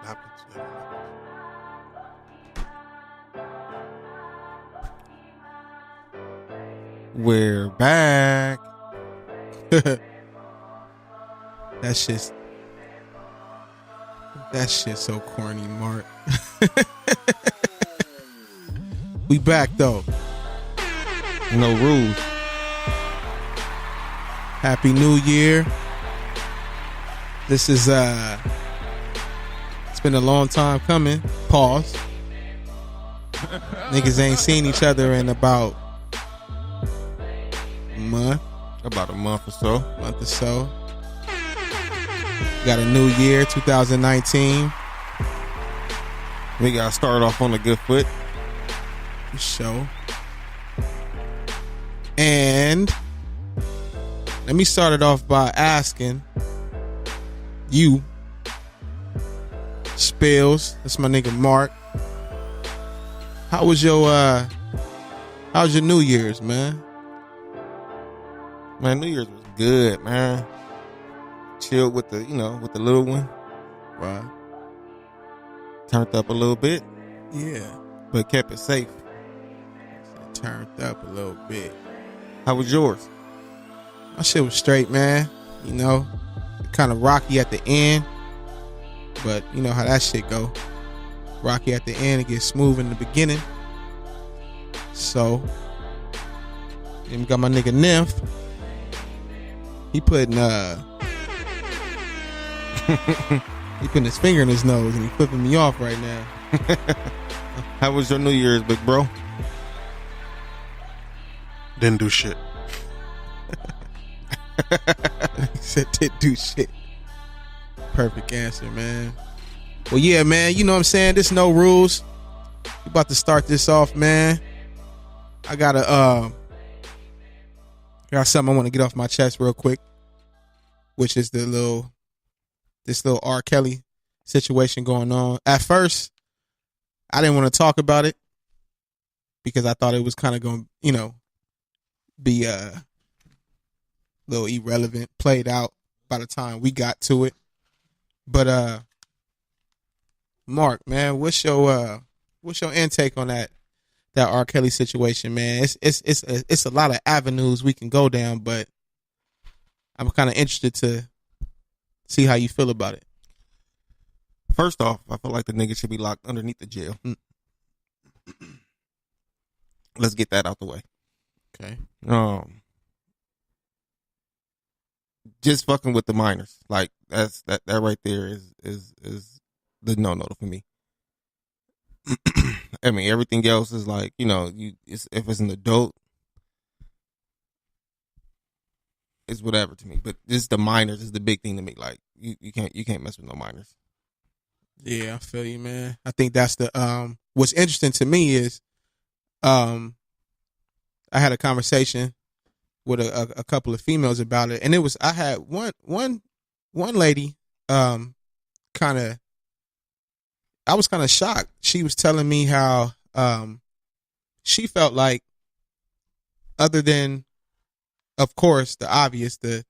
napkins. We're back. That shit's so corny, Marq. We back though. No rules. Happy New Year. This is it's been a long time coming. Pause. Niggas ain't seen each other in about a month. About a month or so. Got a new year, 2019. We got to start off on a good foot. For sure. And let me start it off by asking you, Spills, that's my nigga Marq. How's your New Year's, man? Man, New Year's was good, man. Chilled with the little one. Right. Turned up a little bit, Yeah. but kept it safe. Turned up a little bit. How was yours? My shit was straight, man. You know, kind of rocky at the end, but you know how that shit go. Rocky at the end, it gets smooth in the beginning. So, then we got my nigga Nimpho. He putting he putting his finger in his nose and he flipping me off right now. How was your New Year's, big bro? Didn't do shit. He said didn't do shit. Perfect answer, man. Well, yeah, man, you know what I'm saying? There's no rules. We about to start this off, man. I got something I want to get off my chest real quick, which is this little R. Kelly situation going on. At first, I didn't want to talk about it because I thought it was kind of going to, be a little irrelevant, played out by the time we got to it. But Marq, man, what's your intake on that R. Kelly situation, man? It's a lot of avenues we can go down, but I'm kind of interested to see how you feel about it. First off, I feel like the nigga should be locked underneath the jail. Let's get that out the way. Okay. Just fucking with the minors, like that right there is the no for me. I mean, everything else is like, if it's an adult, it's whatever to me. But just the minors is the big thing to me. Like you can't mess with no minors. Yeah, I feel you, man. I think that's the what's interesting to me is I had a conversation with a couple of females about it, and I had one lady I was kind of shocked. She was telling me how she felt like, other than, of course, the obvious, the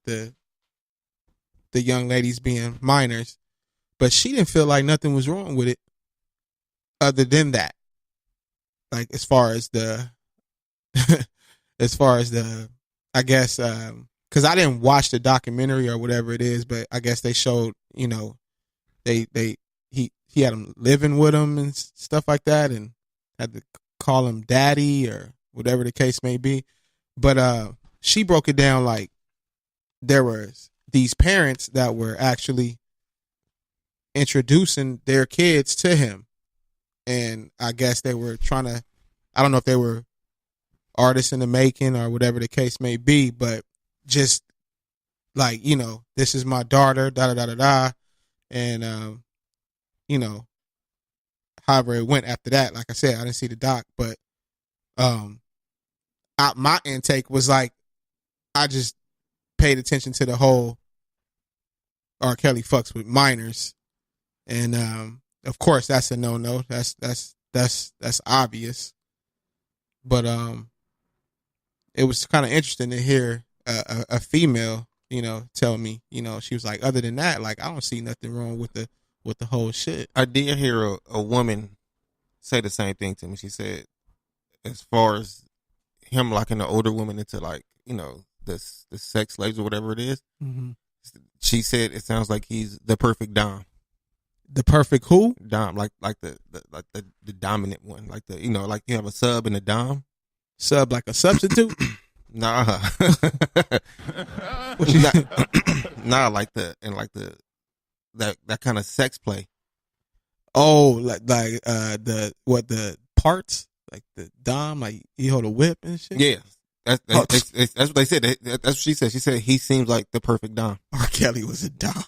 young ladies being minors, but she didn't feel like nothing was wrong with it other than that. Like, as far as the I guess, because I didn't watch the documentary or whatever it is, but I guess they showed, he had him living with him and stuff like that, and had to call him daddy or whatever the case may be. But she broke it down like there was these parents that were actually introducing their kids to him, and I guess they were trying to, I don't know if they were artists in the making or whatever the case may be, but just like, this is my daughter, da da da da da, and however it went after that. Like I said, I didn't see the doc, but my intake was like, I just paid attention to the whole R. Kelly fucks with minors, and of course that's a no. That's obvious, but it was kind of interesting to hear a female, tell me, she was like, other than that, like, I don't see nothing wrong with with the whole shit. I did hear a woman say the same thing to me. She said, as far as him locking the older woman into like, the sex slaves or whatever it is, Mm-hmm. she said it sounds like he's the perfect dom. The perfect who? Dom, like the dominant one, like like you have a sub and a dom. Sub like a substitute? Nah, What you nah, nah, that kind of sex play. Oh, like the parts? Like the dom, like he hold a whip and shit? Yeah, that's Oh. that's what they said. That's what she said. She said he seems like the perfect dom. R. Kelly was a dom.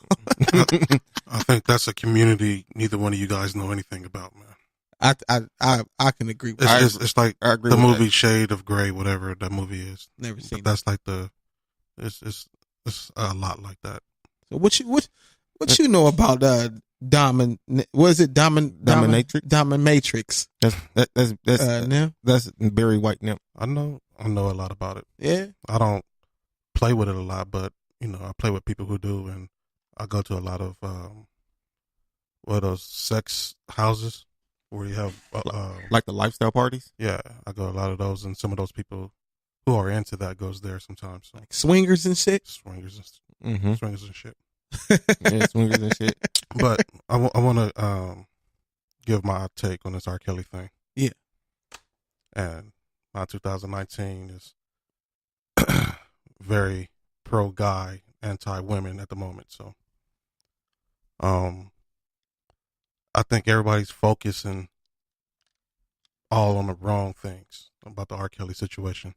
I think that's a community neither one of you guys know anything about, man. I can agree with that. It's like I agree the with movie that. Shade of Grey, whatever that movie is. Never seen That's like it's a lot like that. So what you know about what is it Dominatrix? Dominatrix? That's Barry White Nimp. I know a lot about it. Yeah. I don't play with it a lot, but I play with people who do, and I go to a lot of what are those sex houses where you have Like the lifestyle parties. yeah, I go to a lot of those, and some of those people who are into that goes there sometimes. So Like swingers and shit. swingers Mm-hmm. and shit. Yeah, swingers and shit. But I want to give my take on this R. Kelly thing. Yeah. And my 2019 is very pro guy, anti women at the moment. So, I think everybody's focusing all on the wrong things about the R. Kelly situation.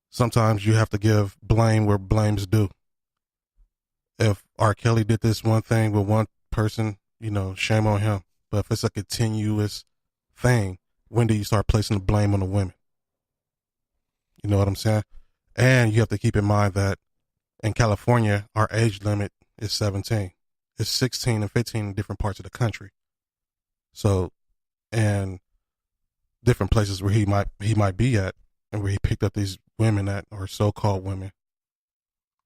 Sometimes you have to give blame where blame's due. If R. Kelly did this one thing with one person, shame on him. But if it's a continuous thing, when do you start placing the blame on the women? You know what I'm saying? And you have to keep in mind that in California, our age limit is 17. It's 16 and 15 in different parts of the country. So, and different places where he might be at and where he picked up these women at, or so-called women,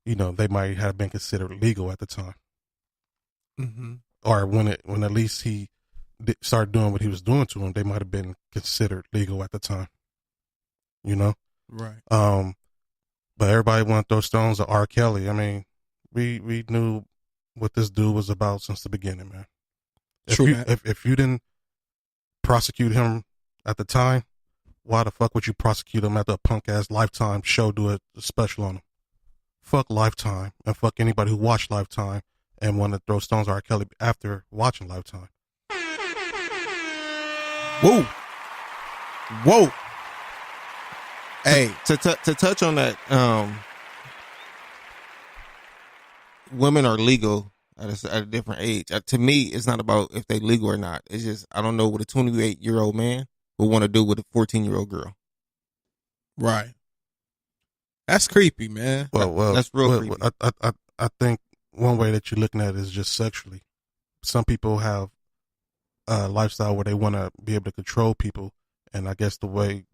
they might have been considered legal at the time. Mm-hmm. Or when at least he started doing what he was doing to them, they might have been considered legal at the time. Right. But everybody want to throw stones at R. Kelly. I mean, we knew what this dude was about since the beginning, man. If you didn't prosecute him at the time, why the fuck would you prosecute him after a punk ass Lifetime show do a special on him? Fuck Lifetime and fuck anybody who watched Lifetime and want to throw stones at R. Kelly after watching Lifetime. Whoa. Hey, To touch on that, women are legal at a different age. To me, it's not about if they legal or not. It's just I don't know what a 28-year-old man would want to do with a 14-year-old girl. right. That's creepy, man. Well, That's real creepy. I think one way that you're looking at it is just sexually. Some people have a lifestyle where they want to be able to control people, and I guess the way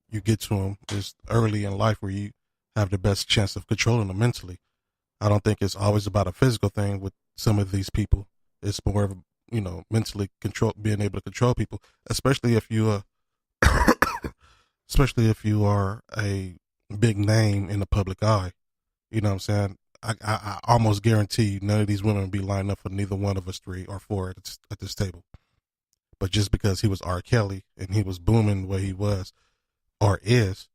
you get to them is early in life where you have the best chance of controlling them mentally. I don't think it's always about a physical thing with some of these people. It's more of, mentally being able to control people, especially if you especially if you are a big name in the public eye. You know what I'm saying? I almost guarantee you none of these women would be lined up for neither one of us 3 or 4 at this table. But just because he was R. Kelly and he was booming the way he was or is,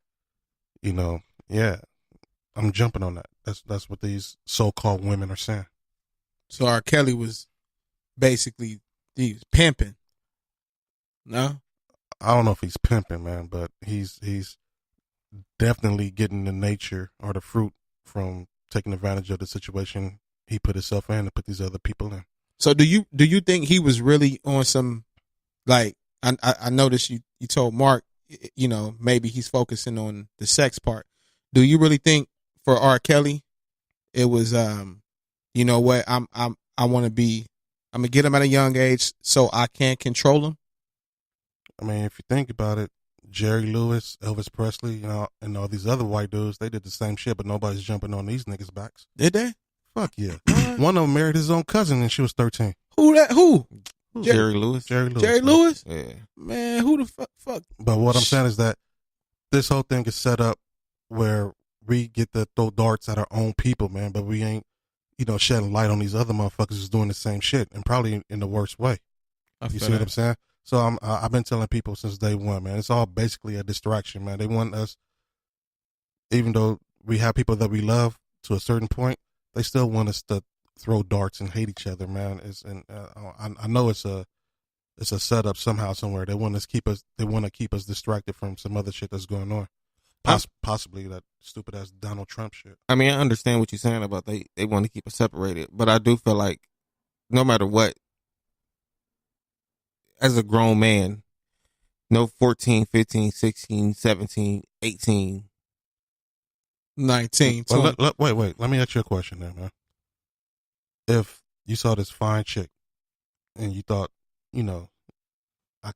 yeah, I'm jumping on that. That's what these so-called women are saying. So R. Kelly was basically he was pimping. No? I don't know if he's pimping, man, but he's definitely getting the nature or the fruit from taking advantage of the situation he put himself in and put these other people in. So do you think he was really on some, like, I noticed you told Mark, maybe he's focusing on the sex part. Do you really think for R. Kelly it was you know what, I'm gonna get him at a young age so I can control him? I mean, if you think about it, Jerry Lewis, Elvis Presley, and all these other white dudes, they did the same shit, but nobody's jumping on these niggas' backs. Did they? Fuck yeah. One of them married his own cousin and she was 13. Who that? Who? Jerry Lewis. Jerry Lewis. Jerry Lewis? Yeah. Man, who the fuck? But what I'm saying is that this whole thing is set up where we get to throw darts at our own people, man, but we ain't, shedding light on these other motherfuckers who's doing the same shit and probably in the worst way. You see what I'm saying? So I've been telling people since day one, man, it's all basically a distraction, man. They want us, even though we have people that we love to a certain point, they still want us to throw darts and hate each other, man. I know it's a setup somehow somewhere. They want to keep us distracted from some other shit that's going on. Possibly that stupid ass Donald Trump shit. I mean, I understand what you're saying about they want to keep us separated, but I do feel like no matter what, as a grown man, no 14, 15, 16, 17, 18, 19, 20. Well, wait. Let me ask you a question there, man. If you saw this fine chick and you thought, I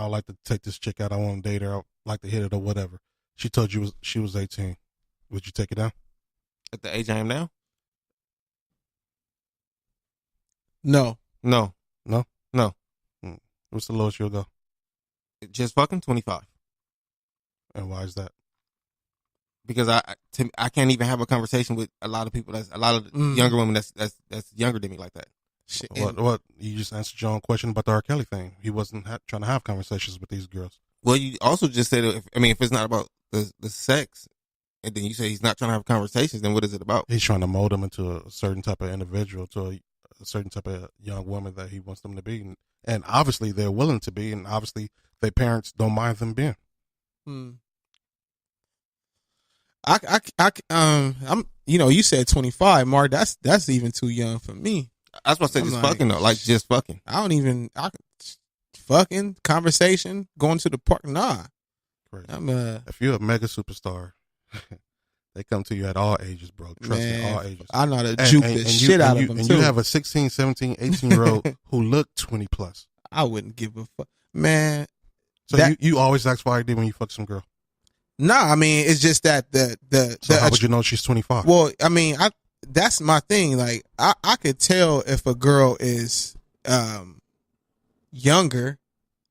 would like to take this chick out, I want to date her, I'd like to hit it or whatever. She told you she was 18. Would you take it down? At the age I am now? No. What's the lowest you'll go? Just fucking 25. And why is that? Because I can't even have a conversation with a lot of people younger women that's younger than me like that. Shit. What? You just answered your own question about the R. Kelly thing. He wasn't trying to have conversations with these girls. Well, you also just said, if it's not about the sex, and then you say he's not trying to have conversations, then what is it about? He's trying to mold them into a certain type of individual, to a certain type of young woman that he wants them to be. And obviously they're willing to be, and obviously their parents don't mind them being. I'm, you said 25, Mark. That's even too young for me. That's what I said, just fucking though, like just fucking. Fucking conversation, going to the park. Nah. Crazy. If you're a mega superstar, they come to you at all ages, bro. Trust me, all ages. I know how to juke the shit out of them, and too. you have a 16, 17, 18-year-old who look 20 plus. I wouldn't give a fuck. Man. So you always ask for ID when you fuck some girl? Nah, I mean, it's just that So how would you know she's 25? Well, I mean, that's my thing. Like, I could tell if a girl is younger,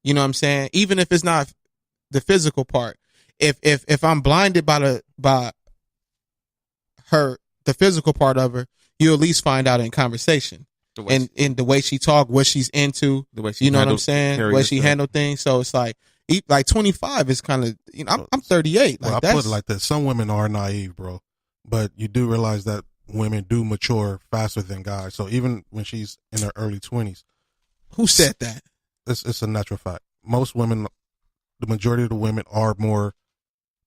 you know what I'm saying? Even if it's not the physical part. If I'm blinded by the physical part of her, you at least find out in conversation. And in the way she talk, what she's into, the way she, you know what I'm saying? The way she handle things. So it's like 25 is kind of, I'm 38. Well, I put it like this. Some women are naive, bro. But you do realize that women do mature faster than guys. So even when she's in her early 20s. Who said that? It's a natural fact. Most women, the majority of the women are more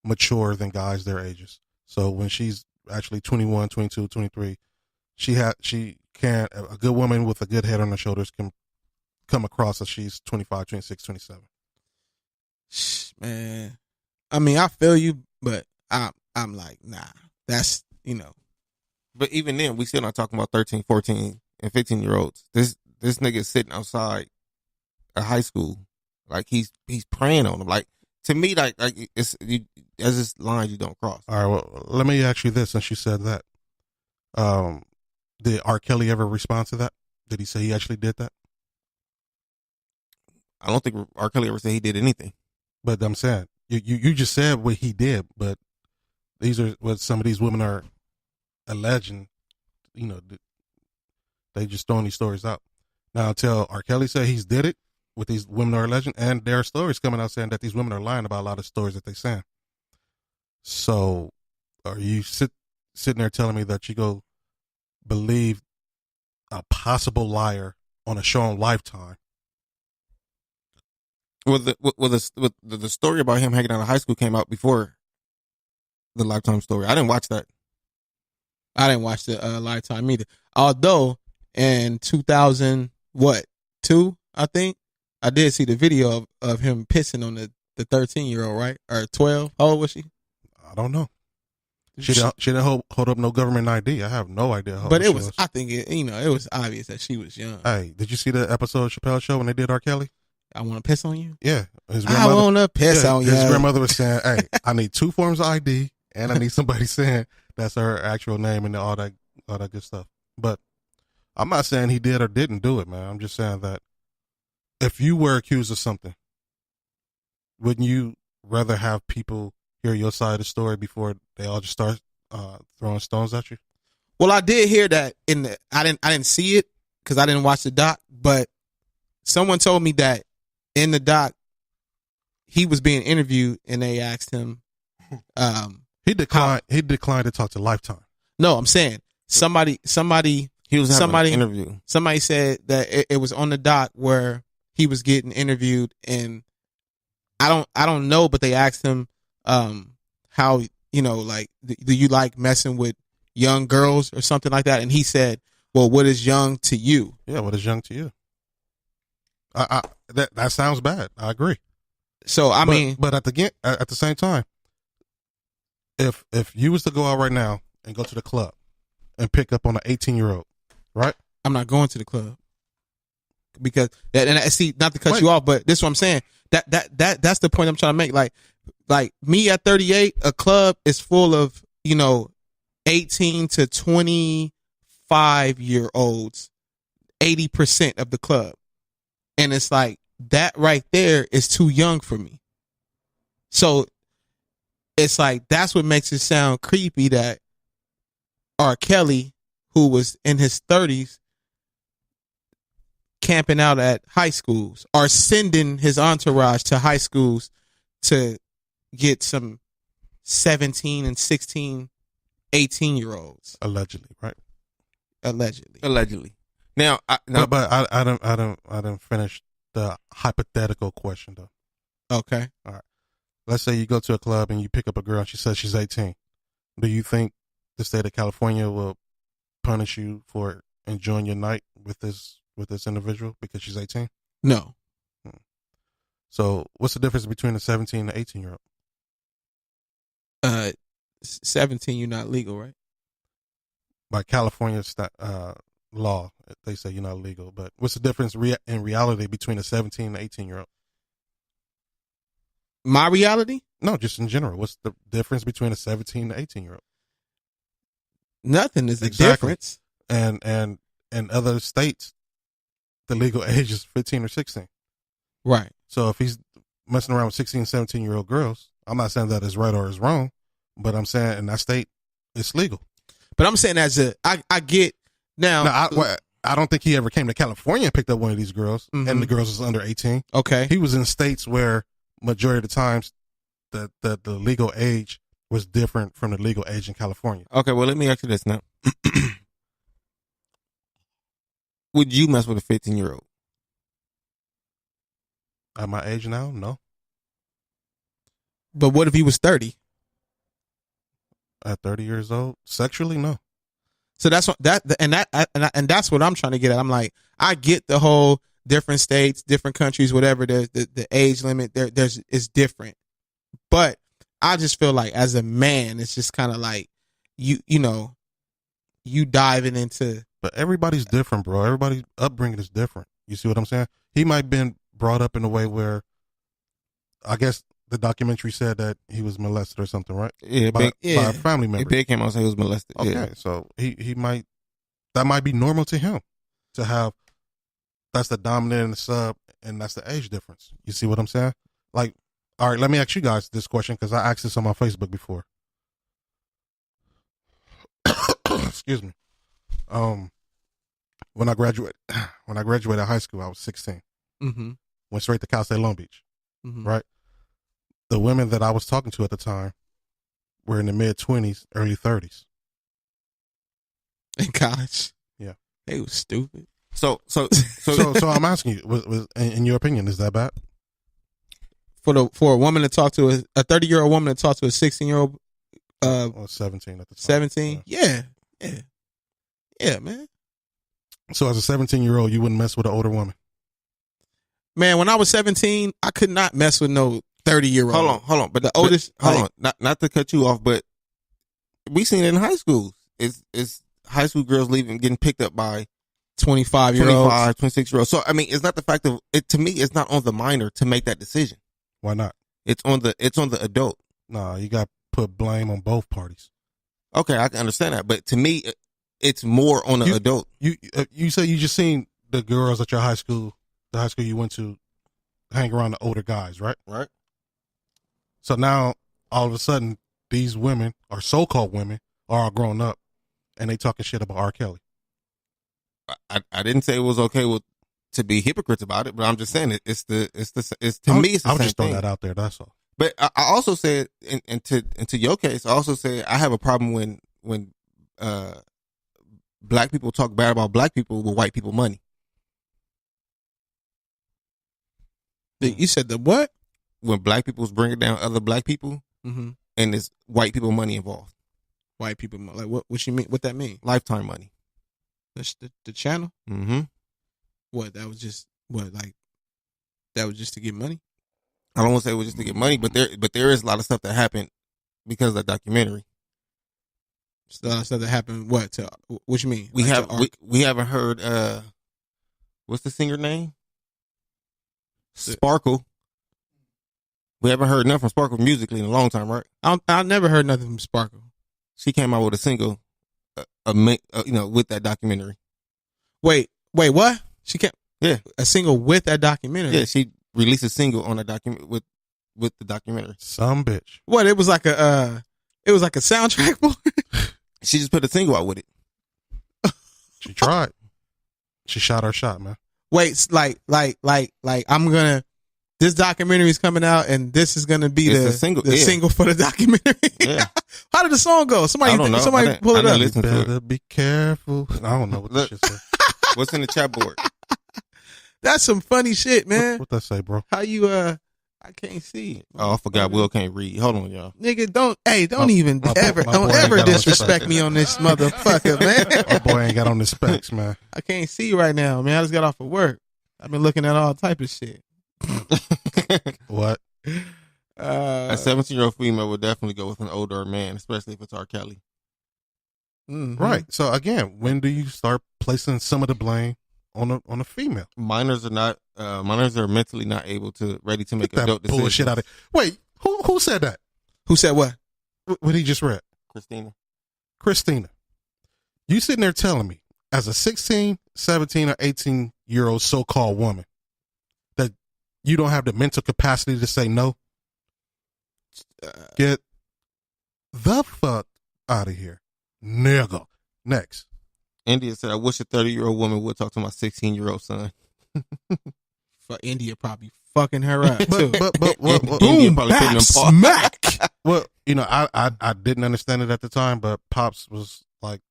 mature than guys their ages. So when she's actually 21, 22, 23, a good woman with a good head on her shoulders can come across as she's 25, 26, 27. Man, I mean, I feel you, but I'm like, nah, that's, But even then, we still not talking about 13, 14, and 15-year-olds. This nigga is sitting outside a high school, like he's preying on them. Like, to me, like there's this line you don't cross. All right, well, let me ask you this, since you said that. Did R. Kelly ever respond to that? Did he say he actually did that? I don't think R. Kelly ever said he did anything. But I'm saying, you just said what he did, but these are what some of these women are alleging. They just throwing these stories out. Now, until R. Kelly said he's did it, what these women are alleging, and there are stories coming out saying that these women are lying about a lot of stories that they're saying. So, are you sitting there telling me that you go believe a possible liar on a show on Lifetime? Well, the story about him hanging out of high school came out before the Lifetime story. I didn't watch that. I didn't watch the Lifetime either. Although in 2002, I think, I did see the video of him pissing on the 13-year-old, right? Or 12. How old was she? I don't know. She didn't hold up no government ID. I have no idea how But old it she was, I think it was obvious that she was young. Hey, did you see the episode of Chappelle's Show when they did R. Kelly? I want to piss on you? Yeah. I want to piss on you. His grandmother was saying, hey, I need 2 forms of ID and I need somebody saying that's her actual name and all that good stuff. But I'm not saying he did or didn't do it, man. I'm just saying that if you were accused of something, wouldn't you rather have people hear your side of the story before they all just start throwing stones at you? Well, I did hear that I didn't see it because I didn't watch the doc, but someone told me that in the doc he was being interviewed and they asked him. He declined. He declined to talk to Lifetime. No, I'm saying somebody He was having an interview. Somebody said that it was on the doc where he was getting interviewed, and I don't know, but they asked him how, like, do you like messing with young girls or something like that? And he said, well, what is young to you? Yeah, what is young to you? That sounds bad. I agree. So but at the same time, if you was to go out right now and go to the club and pick up on an 18-year-old, right? I'm not going to the club because see, not to cut you off, but this is what I'm saying. That's the point I'm trying to make. Like me at 38, a club is full of 18 to 25-year-olds, 80% of the club, and it's like that right there is too young for me. So it's like that's what makes it sound creepy that R. Kelly, who was in his 30s, camping out at high schools or sending his entourage to high schools to get some 17 and 16, 18-year-olds. Allegedly, right? Allegedly. Now, I don't finish the hypothetical question though. Okay. All right. Let's say you go to a club and you pick up a girl and she says she's 18. Do you think the state of California will punish you for enjoying your night with this individual because she's 18? No. So what's the difference between a 17 and 18-year-old? 17, you're not legal, right? By California law, they say you're not legal. But what's the difference in reality between a 17 and 18-year-old? My reality? No, just in general. What's the difference between a 17 and 18-year-old? Nothing is the difference. And in other states, the legal age is 15 or 16. Right. So if he's messing around with 16, 17-year-old girls, I'm not saying that is right or is wrong, but I'm saying in that state, it's legal. But I'm saying I get now. I don't think he ever came to California and picked up one of these girls, and the girls was under 18. Okay. He was in states where majority of the times the legal age was different from the legal age in California. Okay, well, let me ask you this now. Would you mess with a 15-year-old? At my age now, no. But what if he was 30? At 30 years old, sexually, no. So that's what that's what I'm trying to get at. I'm like, I get the whole different states, different countries, whatever. The age limit is different, but I just feel like as a man, it's just kind of like you diving into. But everybody's different, bro. Everybody's upbringing is different. You see what I'm saying? He might have been brought up in a way where, I guess the documentary said that he was molested or something, right? Yeah, by a family member. It came out and say he was molested. Okay, yeah. So that might be normal to him to have. That's the dominant and the sub, and that's the age difference. You see what I'm saying? Like, all right, let me ask you guys this question because I asked this on my Facebook before. Excuse me. When I graduated high school, I was 16. Mm-hmm. Went straight to Cal State Long Beach. Mm-hmm. Right. The women that I was talking to at the time were in the mid-20s, early 30s. In college? Yeah. They was stupid. So I'm asking you, was in your opinion, is that bad? For a woman to talk to a 30-year-old woman to talk to a 16-year-old 17 at the time. 17? Yeah, man. So as a 17-year-old, you wouldn't mess with an older woman? Man, when I was 17, I could not mess with no 30-year-old. Hold on. But the oldest. Hold on. Not to cut you off, but we seen it in high school. It's high school girls getting picked up by 25-year-olds, 26-year-olds. So I mean, it's not the fact of it. To me, it's not on the minor to make that decision. Why not? It's on the adult. Nah, you got to put blame on both parties. Okay, I can understand that, but to me, it's more on the adult. You say you just seen the girls at your high school, the high school you went to, hang around the older guys, right? Right. So now all of a sudden these women, or so-called women, are all grown up and they talking shit about R. Kelly. I didn't say it was okay to be hypocrites about it, but I'm just saying it's to me it's the I same was just throwing thing. that out there. That's all. But I also said, and to your case, I also said I have a problem when black people talk bad about black people with white people money. You said the what? When black people's bringing down other black people, Mm-hmm. and there's white people money involved, White people, like what you mean? What that mean? lifetime money. The channel? Mm-hmm. What that was just that was just to get money? I don't want to say it was just to get money, but there is a lot of stuff that happened because of that documentary. So that happened. What you mean? We Like have to Ark? we haven't heard what's the singer name? Sparkle. We haven't heard nothing from Sparkle musically in a long time, right? I never heard nothing from Sparkle. She came out with a single, with that documentary. Wait, what? She can't. Yeah, A single with that documentary. yeah. She released a single on a document with the documentary. Some bitch. What? It was like a soundtrack for it? She just put a single out with it. She tried. She shot her shot, man. Wait, like I'm gonna. This documentary is coming out, and this is gonna be It's the a single, the yeah. single for the documentary. Yeah. How did the song go? Somebody, I don't know. somebody pull I it didn't up. listen to it. Better be careful. I don't know what this shit said. What's in the chat board? That's some funny shit, man. What that say, bro? How you I can't see. Oh, I forgot. Will can't read. Hold on, y'all. Nigga, don't My- even my boy ever ain't got on disrespect respect. me on this motherfucker, man. Our boy ain't got on the specs, man. I can't see right now, man. I just got off of work. I've been looking at all type of shit. What? A 17-year-old female would definitely go with an older man, especially if it's R. Kelly. Mhm. Right. So again, when do you start placing some of the blame on a female? Minors are mentally not ready to make Get that adult decisions. bullshit out of. Wait, who said that? Who said what? What he just read? Christina. You sitting there telling me, as a 16, 17, or 18-year-old so-called woman, that you don't have the mental capacity to say no? Get the fuck out of here, nigga. Next. India said, I wish a 30-year-old woman would talk to my 16-year-old son. For India probably fucking her up too. But India Boom, probably putting bap, them paw- smack. well, I didn't understand it at the time, but Pops was like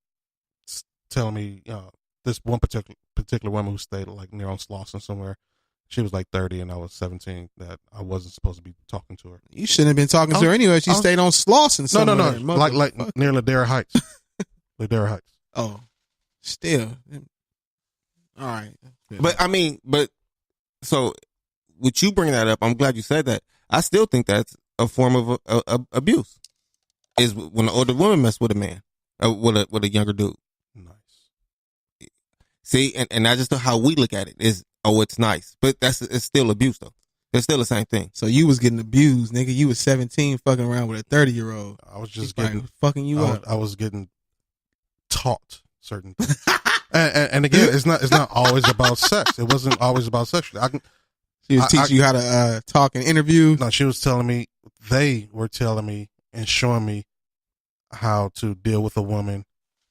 telling me, this one particular woman who stayed like near on Slauson somewhere. She was like 30 and I was 17. That I wasn't supposed to be talking to her. You shouldn't have been talking to her anyway. She stayed on Slauson somewhere. No, like near Ladera Heights. Ladera Heights. Oh, still. All right. But so with you bringing that up, I'm glad you said that. I still think that's a form of abuse. Is when an older woman mess with a man, with a younger dude. Nice. See, and that's just how we look at it. Is it's nice, but it's still abuse though. It's still the same thing. So you was getting abused, nigga. You was 17 fucking around with a 30-year-old. I was just She's getting fucking you up. I was getting taught certain things. and again, it's not always about sex. It wasn't always about sex. She was teaching you how to talk and interview. No, she was telling me, they were telling me and showing me how to deal with a woman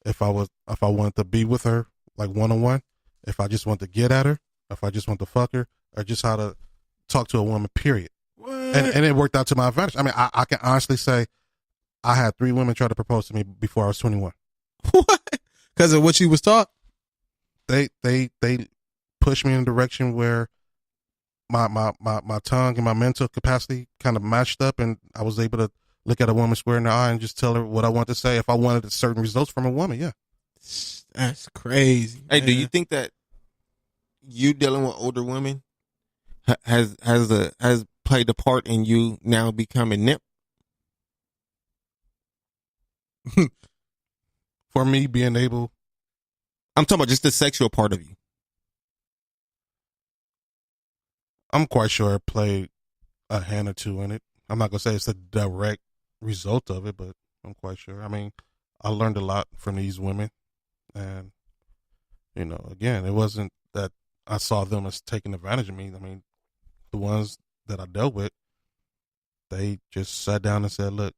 if I wanted to be with her, like one-on-one, if I just want to get at her, if I just want to fuck her, or just how to talk to a woman, period. What? And it worked out to my advantage. I mean, I can honestly say I had 3 women try to propose to me before I was 21. What? Because of what you was taught? They pushed me in a direction where my tongue and my mental capacity kind of matched up, and I was able to look at a woman square in the eye and just tell her what I want to say if I wanted certain results from a woman. Yeah. That's crazy. Hey, man. do you think that you dealing with older women has played a part in you now becoming Nimp? For me, being able, I'm talking about just the sexual part of you. I'm quite sure it played a hand or two in it. I'm not gonna say it's a direct result of it, but I'm quite sure. I mean, I learned a lot from these women. And, again, it wasn't that I saw them as taking advantage of me. I mean, the ones that I dealt with, they just sat down and said, look,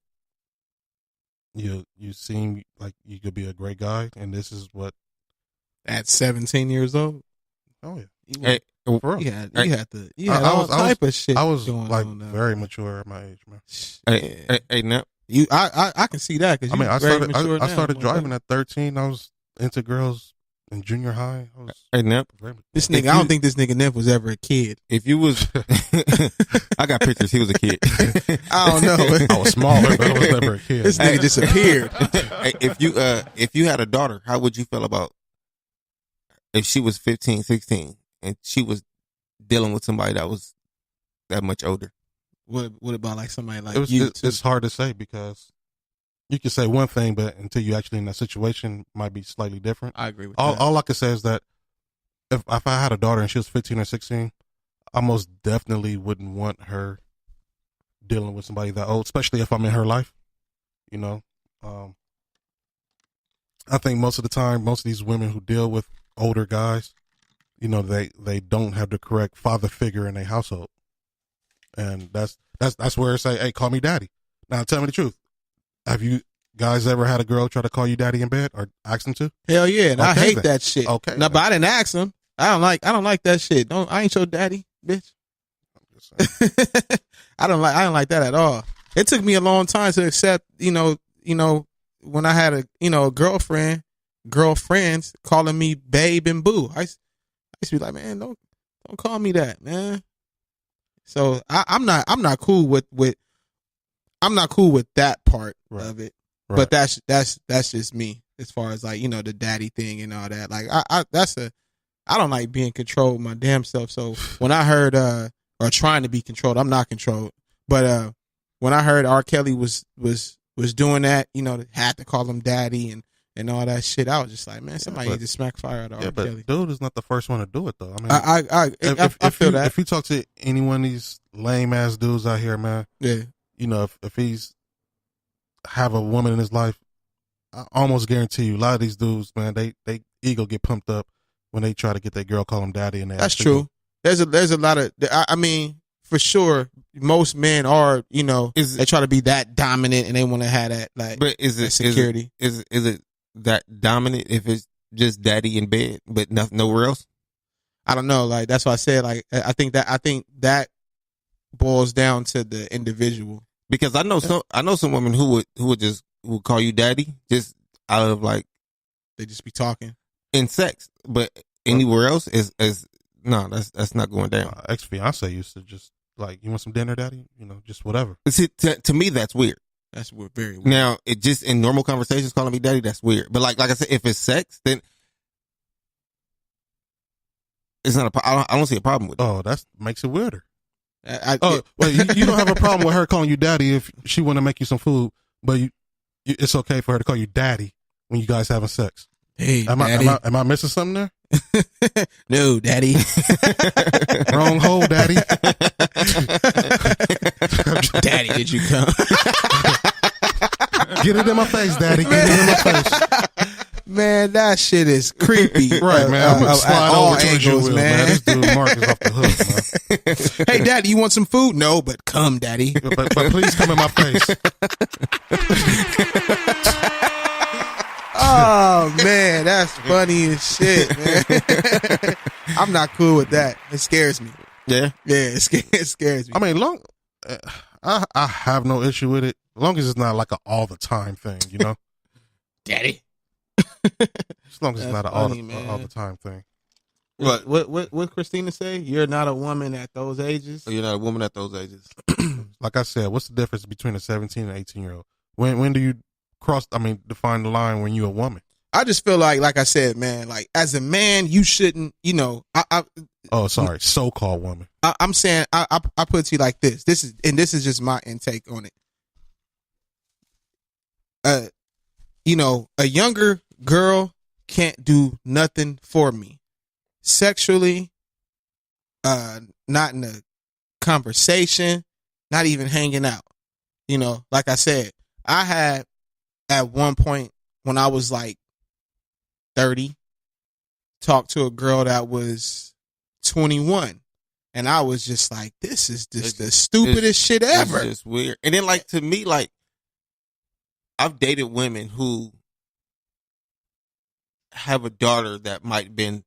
you seem like you could be a great guy, and this is what. At 17 years old? Oh, yeah. Hey, You had all type of shit. I was going like on, very mature at my age, man. hey, now I can see that because I started driving at 13. I was into girls in junior high. Hey, Nip. This nigga, I don't think this nigga Nimpho was ever a kid. If you was, I got pictures. He was a kid. I don't know. I was smaller, but I was never a kid. This nigga disappeared. Hey, if you had a daughter, how would you feel about if she was 15, 16, and she was dealing with somebody that was that much older? What about like somebody like you? It's hard to say because you can say one thing, but until you actually in that situation, might be slightly different. I agree with that. All I can say is that if I had a daughter and she was 15 or 16, I most definitely wouldn't want her dealing with somebody that old, especially if I'm in her life. I think most of the time, most of these women who deal with older guys, they don't have the correct father figure in their household. And that's where it's like, hey, call me daddy. Now, tell me the truth. Have you guys ever had a girl try to call you daddy in bed or ask them to? Hell yeah, and okay, I hate that shit. Okay, no, but I didn't ask them. I don't like that shit. I ain't your daddy, bitch. I don't like that at all. It took me a long time to accept, when I had a girlfriends calling me babe and boo. I used to be like, man, don't call me that, man. So I'm not cool with that part of it. Right. But that's just me as far as like, the daddy thing and all that. Like I don't like being controlled my damn self. So when I heard or trying to be controlled, I'm not controlled. But when I heard R. Kelly was doing that, had to call him daddy and all that shit, I was just like, man, somebody need to smack fire out of R. Kelly. Dude is not the first one to do it though. I mean, I feel that. If you talk to any one of these lame ass dudes out here, man, yeah, if he's have a woman in his life, I almost guarantee you a lot of these dudes, man, they ego get pumped up when they try to get that girl call him daddy. And that's true. There's a lot of, I mean, for sure, most men are, they try to be that dominant and they want to have that like. But is it security? Is it that dominant if it's just daddy in bed, but nowhere else? I don't know. Like that's why I said. Like I think that boils down to the individual. Because I know some women who would call you daddy just out of like they just be talking in sex, but anywhere else is no, that's not going down. Ex-fiance used to just like, you want some dinner, daddy? Just whatever. See, to me, that's weird. That's very weird. Now, it just in normal conversations calling me daddy, that's weird. But like I said, if it's sex, then it's not I don't see a problem with it. Oh, that makes it weirder. Well, you don't have a problem with her calling you daddy if she want to make you some food, but it's okay for her to call you daddy when you guys having sex. Hey, am I missing something there? No, daddy. Wrong hole, daddy. Daddy, did you come? Get it in my face, daddy. Get it in my face. Man, that shit is creepy. Right, man. I'm gonna slide over towards you, man. This dude Marq is off the hook, man. Hey, daddy, you want some food? No, but come, daddy. But please come in my face. Oh man, that's funny as shit, man. I'm not cool with that. It scares me. Yeah, it scares me. I mean, I have no issue with it, as long as it's not like an all the time thing, Daddy. As long as it's not an all the time thing. What Christina say? You're not a woman at those ages. You're not a woman at those ages. Like I said, what's the difference between a 17 and 18-year-old? When do you define the line when you're a woman? I just feel like I said, man, like as a man, you shouldn't, so-called woman. I'm saying, I put it to you like this. This is just my intake on it. A younger girl can't do nothing for me sexually, not in a conversation, not even hanging out. Like I said, I had at one point when I was like 30 talk to a girl that was 21. And I was just like, this is just the stupidest shit ever. It's just weird. And then, like, to me, like, I've dated women who have a daughter that might have been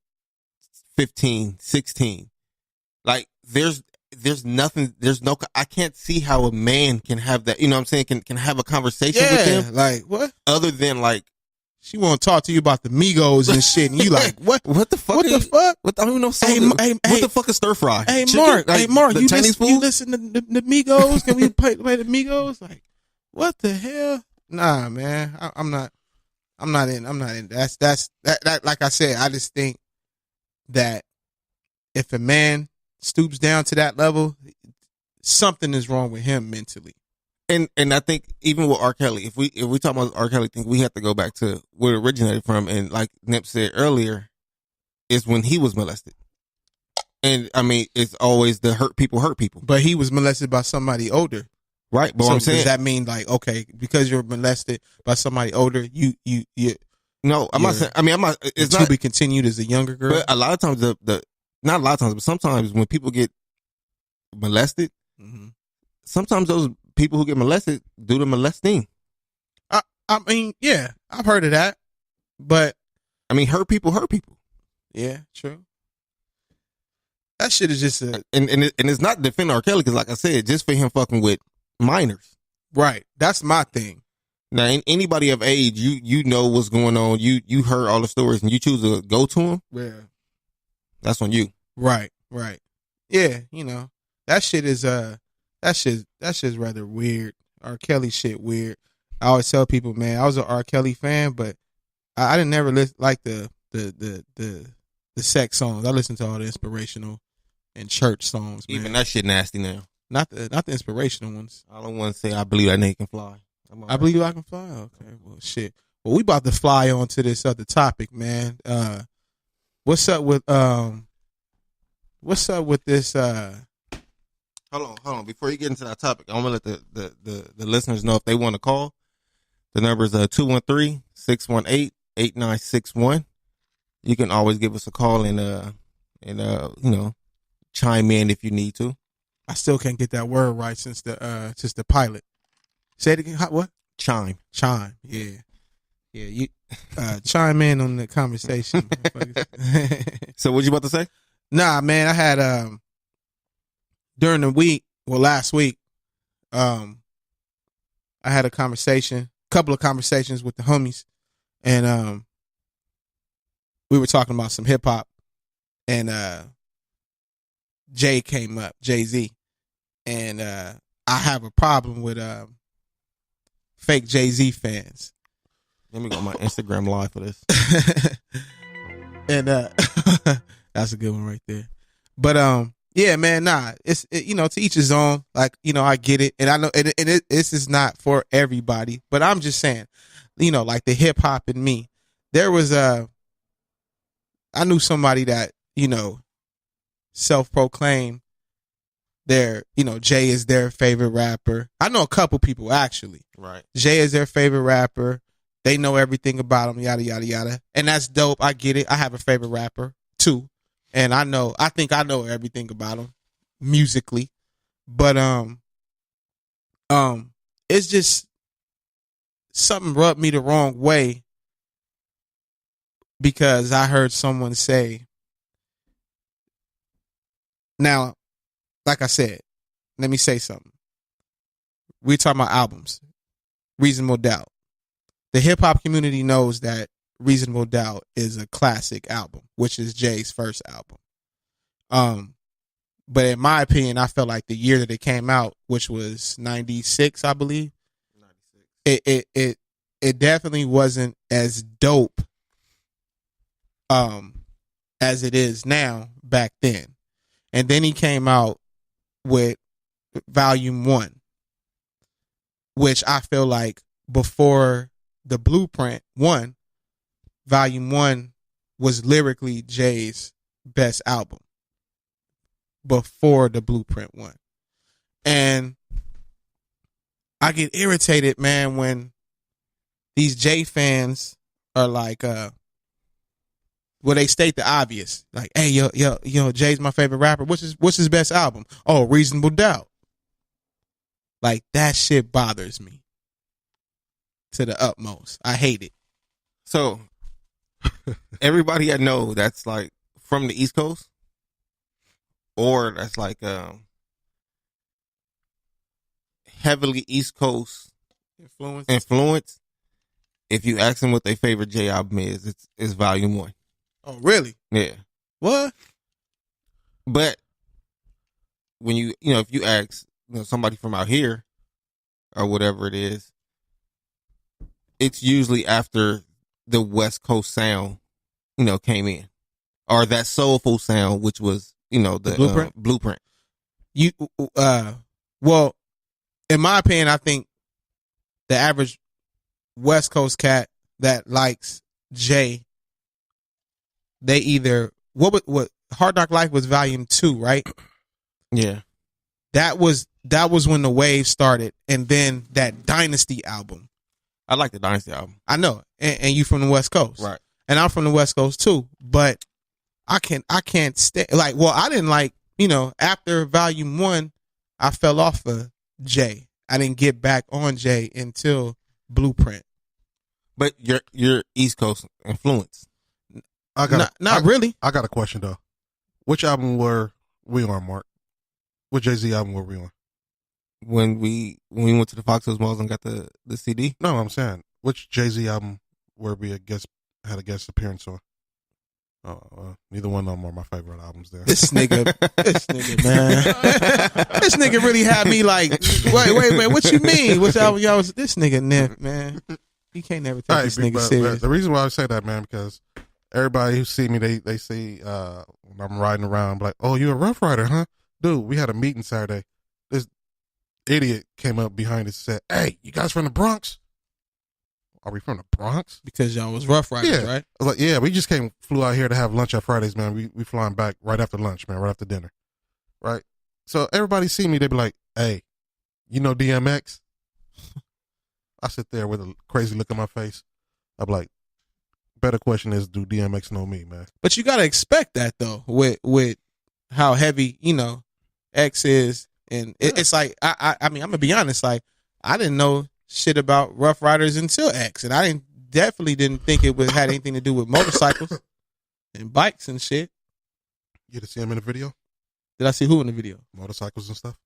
15, 16. Like, there's nothing, I can't see how a man can have that, you know what I'm saying, can have a conversation with them. Like, what? Other than, like, she want to talk to you about the Migos and shit, and you like, what? What the fuck? What the fuck? What, I don't even know. What the fuck is stir fry? Hey, Chicken? Marq. Like, Hey, Marq. the You Chinese listen, food? you listen to the Migos? Can we play the Migos? Like, what the hell? Nah, man. I'm not in. That. Like I said, I just think that if a man stoops down to that level, something is wrong with him mentally. And I think even with R. Kelly, if we talk about R. Kelly thing, we have to go back to where it originated from. And like Nip said earlier, is when he was molested. And I mean, it's always the hurt people. But he was molested by somebody older, right? But so what I'm saying, does that mean like, okay, because you're molested by somebody older, you no, I'm not saying. I mean, I'm not. It's to not be continued as a younger girl. But a lot of times, not a lot of times, but sometimes when people get molested, sometimes those people who get molested do the molesting. I mean, yeah, I've heard of that, but I mean, hurt people. Yeah, true. That shit is just and it's not defending R. Kelly because, like I said, just for him fucking with minors. Right. That's my thing. Now, anybody of age, you know what's going on. You heard all the stories, and you choose to go to him. Yeah. That's on you. Right. Yeah, you know that shit is that's just rather weird. R. Kelly shit weird. I always tell people, man, I was an R. Kelly fan, but I didn't never like the sex songs. I listened to all the inspirational and church songs. Man. Even that shit nasty now. Not the inspirational ones. I don't want to say I believe that nigga can fly. I believe I can fly. Okay, well, shit. Well, we about to fly on to this other topic, man. What's up with this? Hold on. Before you get into that topic, I want to let the listeners know if they want to call. The number is 213-618-8961. You can always give us a call and you know, chime in if you need to. I still can't get that word right since the pilot. Say it again. What? Chime. Yeah. You chime in on the conversation. So what you about to say? Nah, man. I had during the week, last week, I had a couple of conversations with the homies, and we were talking about some hip hop, and Jay came up, Jay-Z, and I have a problem with fake Jay-Z fans. Let me go on my Instagram live for this. And that's a good one right there. But yeah, man, nah, you know, to each his own. Like, you know, I get it, and I know this is not for everybody, but I'm just saying, you know, like the hip hop in me, there was I knew somebody that, you know, self-proclaimed you know, Jay is their favorite rapper. I know a couple people actually. Right. Jay is their favorite rapper. They know everything about him, yada yada yada, and that's dope. I get it. I have a favorite rapper too, and I think I know everything about him musically, but it's just something rubbed me the wrong way because I heard someone say. Now, like I said, let me say something. We're talking about albums. Reasonable Doubt. The hip hop community knows that Reasonable Doubt is a classic album, which is Jay's first album. But in my opinion, I felt like the year that it came out, which was 96, I believe, 96. It definitely wasn't as dope as it is now back then. And then he came out with Volume 1, which I feel like before the Blueprint 1, Volume 1 was lyrically Jay's best album before the Blueprint 1. And I get irritated, man, when these Jay fans are like, Well, they state the obvious, like, "Hey, yo, Jay's my favorite rapper. What's his best album? Oh, Reasonable Doubt." Like that shit bothers me to the utmost. I hate it. So everybody I know that's like from the East Coast, or that's like heavily East Coast influence. If you ask them what their favorite J album is, it's Volume 1. Oh, really? Yeah. What? But when if you ask somebody from out here or whatever it is, it's usually after the West Coast sound, came in, or that soulful sound, which was, the blueprint. Well, in my opinion, I think the average West Coast cat that likes Jay, they either what Hard Knock Life was Volume 2, right? Yeah. That was when the wave started, and then that Dynasty album. I like the Dynasty album. I know, and you from the West Coast, right? And I'm from the West Coast too. But I can't stay. Like, well, I didn't like, after Volume 1, I fell off of Jay. I didn't get back on Jay until Blueprint. But your East Coast influence. Not really. I got a question though. Which album were we on, Mark? What Jay-Z album were we on? When we went to the Fox Hills Malls and got the CD? No, I'm saying which Jay-Z album were we had a guest appearance on? Neither one of them are my favorite albums there. This nigga, man. This nigga really had me like, wait, what you mean? Which album y'all was? This nigga Nimpho, man. You can't never take this nigga serious. The reason why I say that, man, because everybody who see me, they see when I'm riding around, like, oh, you're a Rough Rider, huh? Dude, we had a meeting Saturday. This idiot came up behind us and said, hey, you guys from the Bronx? Are we from the Bronx? Because y'all was Rough Riders, right? I was like, yeah, we just flew out here to have lunch on Fridays, man. We flying back right after lunch, man, right after dinner. Right? So everybody see me, they be like, hey, you know DMX? I sit there with a crazy look on my face. I'm like, better question is, do DMX know me, man? But you got to expect that, though, with how heavy, X is. And it's like, I mean, I'm going to be honest, like, I didn't know shit about Rough Riders until X. And I definitely didn't think it had anything to do with motorcycles and bikes and shit. You get to see him in the video? Did I see who in the video? Motorcycles and stuff?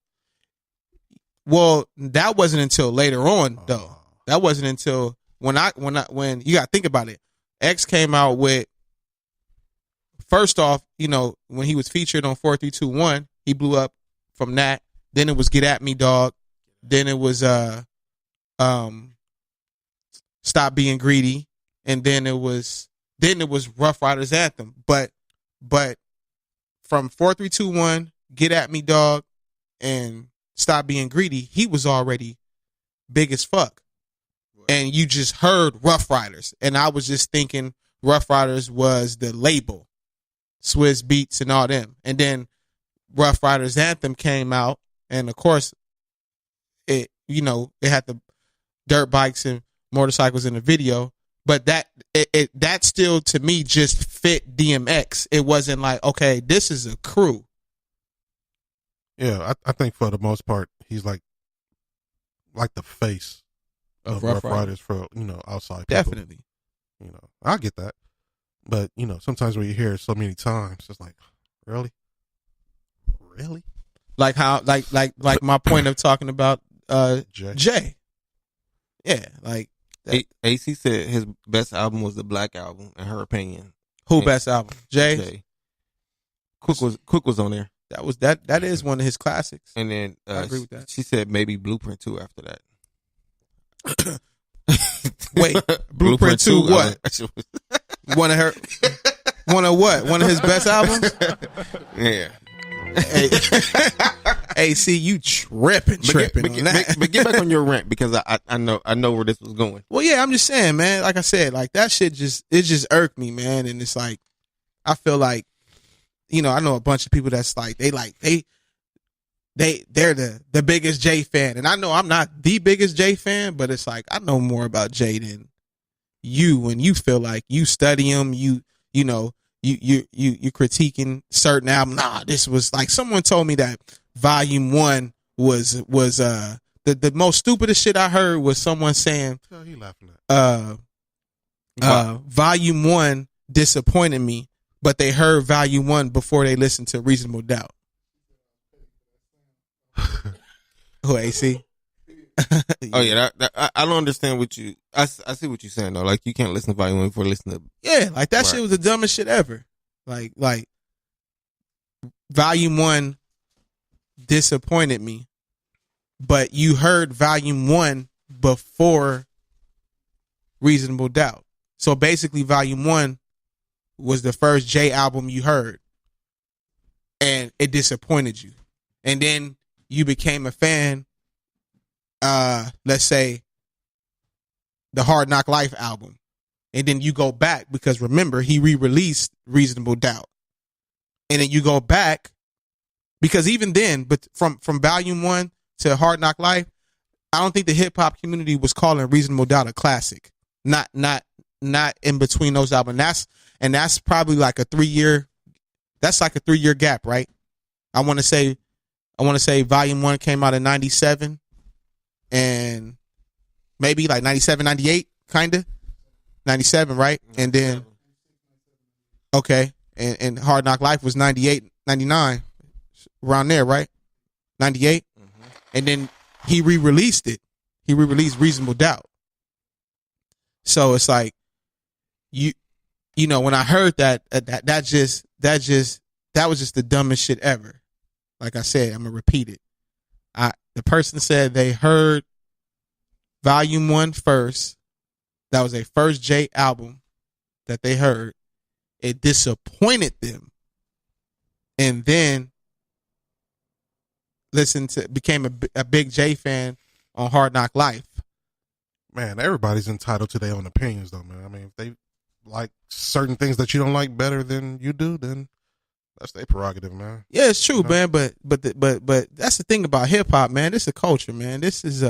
Well, that wasn't until later on, though. That wasn't until when you got to think about it. X came out with, first off, when he was featured on 4321, he blew up from that. Then it was Get At Me Dog. Then it was Stop Being Greedy. And then it was Rough Riders Anthem. But from 4321, Get At Me Dog, and Stop Being Greedy, he was already big as fuck. And you just heard Rough Riders. And I was just thinking Rough Riders was the label, Swizz Beats and all them. And then Rough Riders Anthem came out. And of course, it had the dirt bikes and motorcycles in the video. But that still, to me, just fit DMX. It wasn't like, okay, this is a crew. Yeah, I think for the most part, he's like the face of Rough Riders for, outside people. Definitely. I get that. But, sometimes when you hear it so many times, it's like, really? Really? Like how, like my point of talking about Jay. Yeah, like that. AC said his best album was the Black Album, in her opinion. Who best album? Jay? Quick was on there. That is one of his classics. And then I agree with that. She said maybe Blueprint 2 after that. Wait, Blueprint 2 what? One of what? One of his best albums? Yeah. Hey, see, you tripping on that. But get back on your rant, because I know where this was going. Well, yeah, I'm just saying, man. Like I said, like that shit just irked me, man. And it's like, I feel like, I know a bunch of people that's like they're the biggest Jay fan, and I know I'm not the biggest Jay fan, but it's like I know more about Jay than you, and you feel like you study him, you you critiquing certain album. Nah, this was like someone told me that Volume 1 was the most stupidest shit I heard was someone saying What the hell he laughing at? Volume 1 disappointed me, but they heard Volume 1 before they listened to Reasonable Doubt. Oh, AC. Oh yeah, I don't understand what you. I see what you're saying though. Like you can't listen to Volume 1 before listening to. Yeah, like that Right. shit was the dumbest shit ever. Like Volume 1 disappointed me, but you heard Volume 1 before Reasonable Doubt. So basically Volume 1 was the first J album you heard, and it disappointed you. And then you became a fan, let's say, the Hard Knock Life album. And then you go back because remember, he re-released Reasonable Doubt. And then you go back because even then, but from Volume 1 to Hard Knock Life, I don't think the hip hop community was calling Reasonable Doubt a classic. Not in between those albums. That's probably like a 3-year. That's like a 3-year gap, right? I want to say Volume 1 came out in 97 and maybe like 97, 98, kind of 97, right? And then, okay. And Hard Knock Life was 98, 99, around there, right? 98. Mm-hmm. And then he re-released it. He re-released Reasonable Doubt. So it's like, you know, when I heard that was just the dumbest shit ever. Like I said, I'm gonna repeat it. The person said they heard Volume 1 first. That was a first J album that they heard. It disappointed them, and then became a big J fan on Hard Knock Life. Man, everybody's entitled to their own opinions, though, man. I mean, if they like certain things that you don't like better than you do, then that's their prerogative, man. Yeah, it's true, You know? man. But that's the thing about hip hop, man. This is a culture, man. This is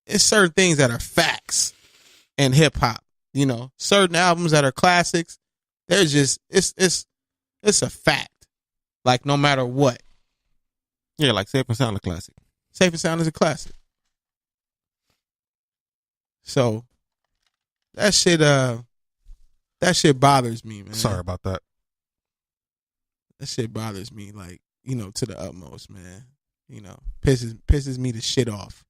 it's certain things that are facts in hip hop. You know, certain albums that are classics, they're just it's a fact. Like no matter what. Yeah, like Safe and Sound a classic. Safe and Sound is a classic. So that shit bothers me, man. Sorry about that. That shit bothers me, like, you know, to the utmost, man. You know, pisses me the shit off.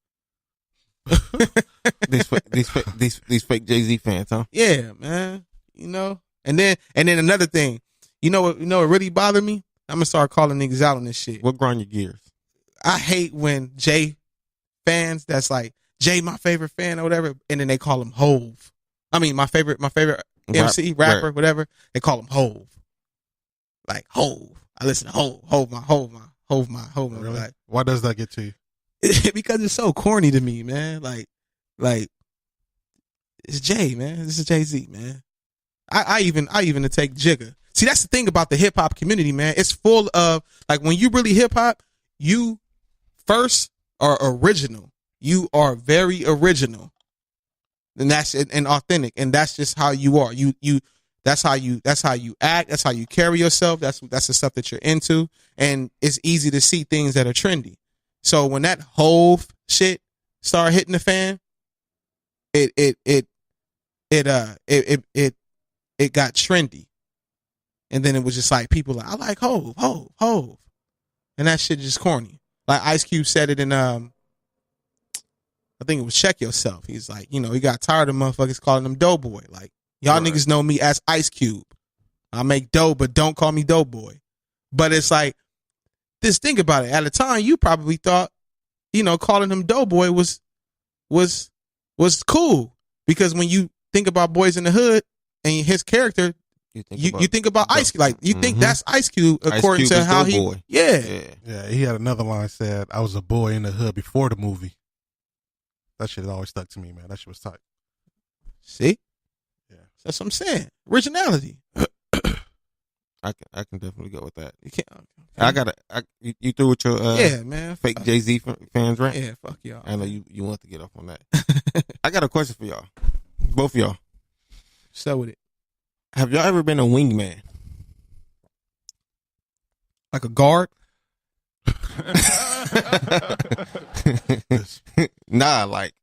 these fake Jay-Z fans, huh? Yeah, man. You know, and then another thing, you know what really bothered me? I'm gonna start calling niggas out on this shit. What grind your gears? I hate when Jay fans that's like Jay my favorite fan or whatever, and then they call him Hove. I mean, my favorite MC, rapper, whatever. They call him Hove. Like Hove. I listen to Hove my. Really? Like, why does that get to you? because it's so corny to me, man. Like it's Jay, man. This is Jay-Z, man. I even take Jigga. See, that's the thing about the hip hop community, man. It's full of, like, when you really hip hop, you first are original. You are very original. And that's it, and authentic, and that's just how you are. That's how you act. That's how you carry yourself. That's the stuff that you're into, and it's easy to see things that are trendy. So when that Hove shit started hitting the fan, it got trendy, and then it was just like people like, I like Hove, and that shit just corny. Like Ice Cube said it in I think it was Check Yourself. He's like, you know, he got tired of motherfuckers calling him Doughboy. Like, y'all Right. niggas know me as Ice Cube. I make dough, but don't call me Doughboy. But it's like, just think about it. At the time, you probably thought, you know, calling him Doughboy was cool, because when you think about Boys in the Hood and his character, you think about Ice Cube. Like, you think that's Ice Cube according Ice Cube to is how Doughboy. he, yeah. Yeah, he had another line said, I was a boy in the hood before the movie. That shit always stuck to me, man. That shit was tight. See? Yeah. That's what I'm saying. Originality. I can definitely go with that. You can't. You through with your Yeah, man. fake Jay-Z fans, right? Yeah, fuck y'all. I know you want to get off on that. I got a question for y'all, both of y'all. So with it. Have y'all ever been a wingman? Like a guard? Nah, like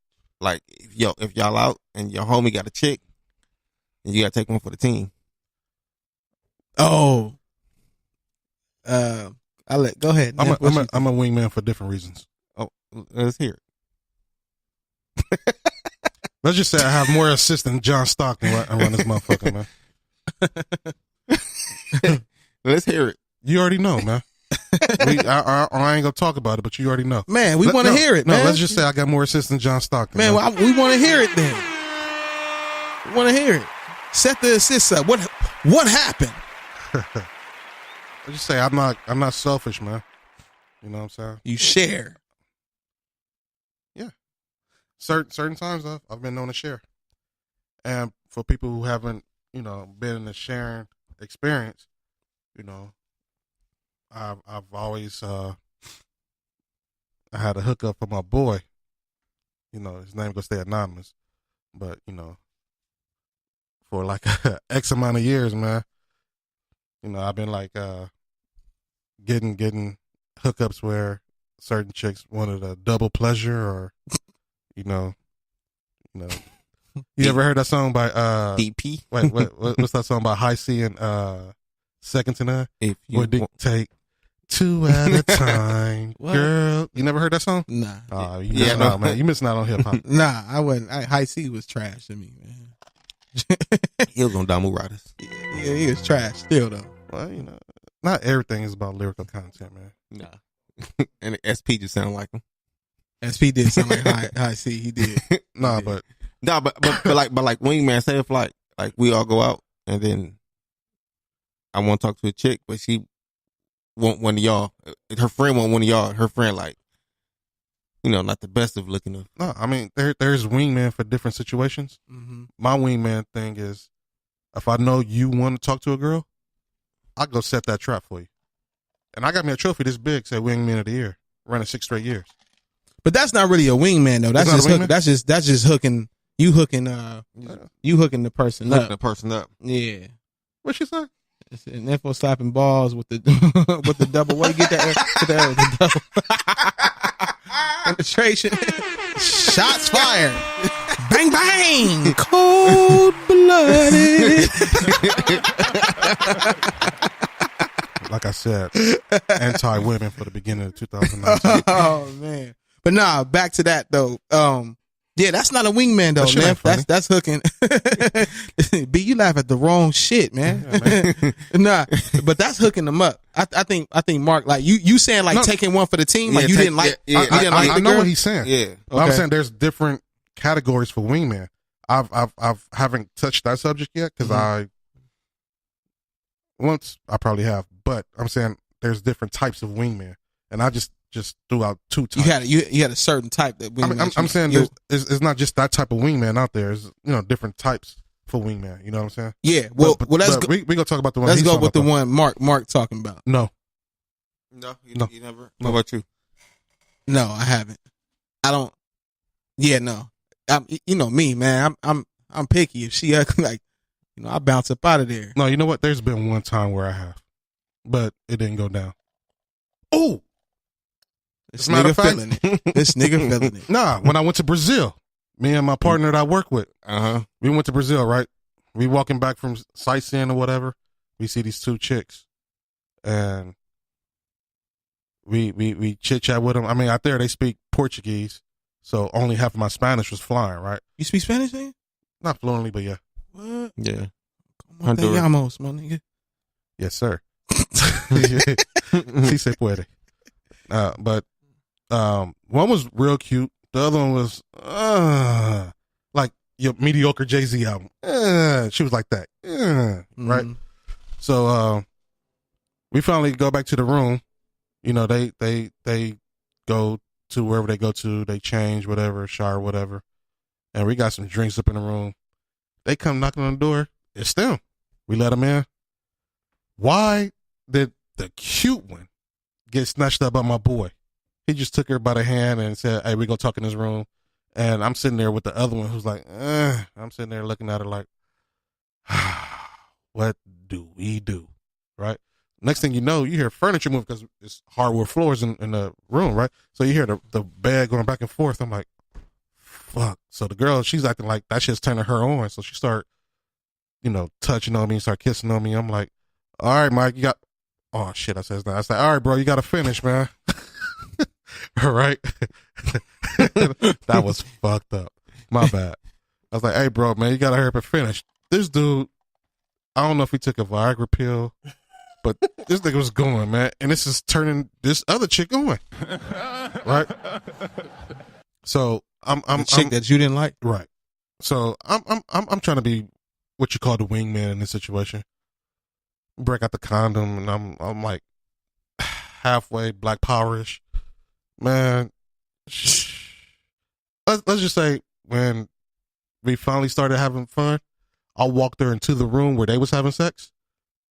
if y'all out and your homie got a chick, and you gotta take one for the team. Oh. Go ahead. I'm Nick, what you a wingman for different reasons. Oh, let's hear Let's just say I have more assists than John Stockton around this motherfucker, man. it. Let's hear it. You already know, man. I ain't gonna talk about it, but you already know. Man, we want to hear it, man. No, let's just say I got more assists than John Stockton. Man, we want to hear it then. We want to hear it. Set the assists up. What happened? Let's just say I'm not selfish, man. You know what I'm saying? You share. Yeah. Certain times I've been known to share. And for people who haven't, been in the sharing experience, I've always I had a hookup for my boy. His name gonna stay anonymous, but for like X amount of years, man. I've been like getting hookups where certain chicks wanted a double pleasure, or you ever heard that song by DP? Wait, what's that song by High C and Second to None? If you Would it take two at a time, girl? You never heard that song? Nah. Oh, you missing out, man. You missing out on hip hop. Nah, I wasn't. High C was trash to me, man. he was on Damu Riders. Yeah, he was trash still, though. Well, not everything is about lyrical content, man. Nah. And SP just sound like him. SP did sound like High C. He did. Nah, but like wingman, say if like we all go out and then I want to talk to a chick, but she want one of y'all. Her friend want one of y'all. Her friend like, not the best of looking of. No, I mean there's wingman for different situations. Mm-hmm. My wingman thing is, if I know you want to talk to a girl, I'll go set that trap for you. And I got me a trophy this big, say wingman of the year, running 6 straight years. But that's not really a wingman though. That's just that's just hooking. You hooking the person up. Hooking the person up. Yeah. What she say? It's an Nimpho slapping balls with the with the double. What you get that to the double penetration? Shots fired. Bang bang. Cold blooded. Like I said, anti-women for the beginning of 2019. Oh man. But nah, back to that though. Yeah, that's not a wingman though, man. That's hooking. B, you laugh at the wrong shit, man. Yeah, man. Nah, but that's hooking them up. I think Marq, like you saying like taking one for the team, like you didn't like. I know what he's saying. Yeah, okay. I'm saying there's different categories for wingman. I haven't touched that subject yet because I probably have, but I'm saying there's different types of wingman, and I just threw out 2 types. You had a certain type that wingman. I'm saying it's not just that type of wingman out there. It's different types for wingman. You know what I'm saying? Yeah. Well, let's go. We gonna talk about the one. Let's go with the one Marq talking about. No. You never. What about you? No, I haven't. I don't. Yeah, no. Me, man. I'm picky. If she like, I bounce up out of there. No, you know what? There's been one time where I have, but it didn't go down. Oh. This nigga feeling it. This nigga feeling it. Nah, when I went to Brazil, me and my partner that I work with, we went to Brazil, right? We walking back from sightseeing or whatever. We see these 2 chicks, and we chit chat with them. I mean, out there they speak Portuguese, so only half of my Spanish was flying, right? You speak Spanish, man? Not fluently, but yeah. What? Yeah. Como te llamos, my nigga? Yes, sir. Sí se puede. But one was real cute. The other one was like your mediocre Jay-Z album. She was like that. Right? So we finally go back to the room. They go to wherever they go to, they change, whatever, shower, whatever. And we got some drinks up in the room. They come knocking on the door. It's them. We let them in. Why did the cute one get snatched up by my boy? He just took her by the hand and said, "Hey, we go talk in this room." And I'm sitting there with the other one who's like, I'm sitting there looking at her like, what do we do? Right? Next thing you know, you hear furniture move because it's hardwood floors in the room, right? So you hear the bed going back and forth. I'm like, fuck. So the girl, she's acting like that shit's turning her on. So she start, touching on me, start kissing on me. I'm like, all right, Mike, you got, oh shit, I said that. I said, all right, bro, you got to finish, man. All right. That was fucked up. My bad. I was like, hey, bro, man, you got to hurry up and finish. This dude, I don't know if he took a Viagra pill, but this nigga was going, man. And this is turning this other chick on. Right? So I'm the chick that you didn't like? Right. So I'm trying to be what you call the wingman in this situation. Break out the condom and I'm like halfway black powerish. Man, let's just say when we finally started having fun, I walked her into the room where they was having sex,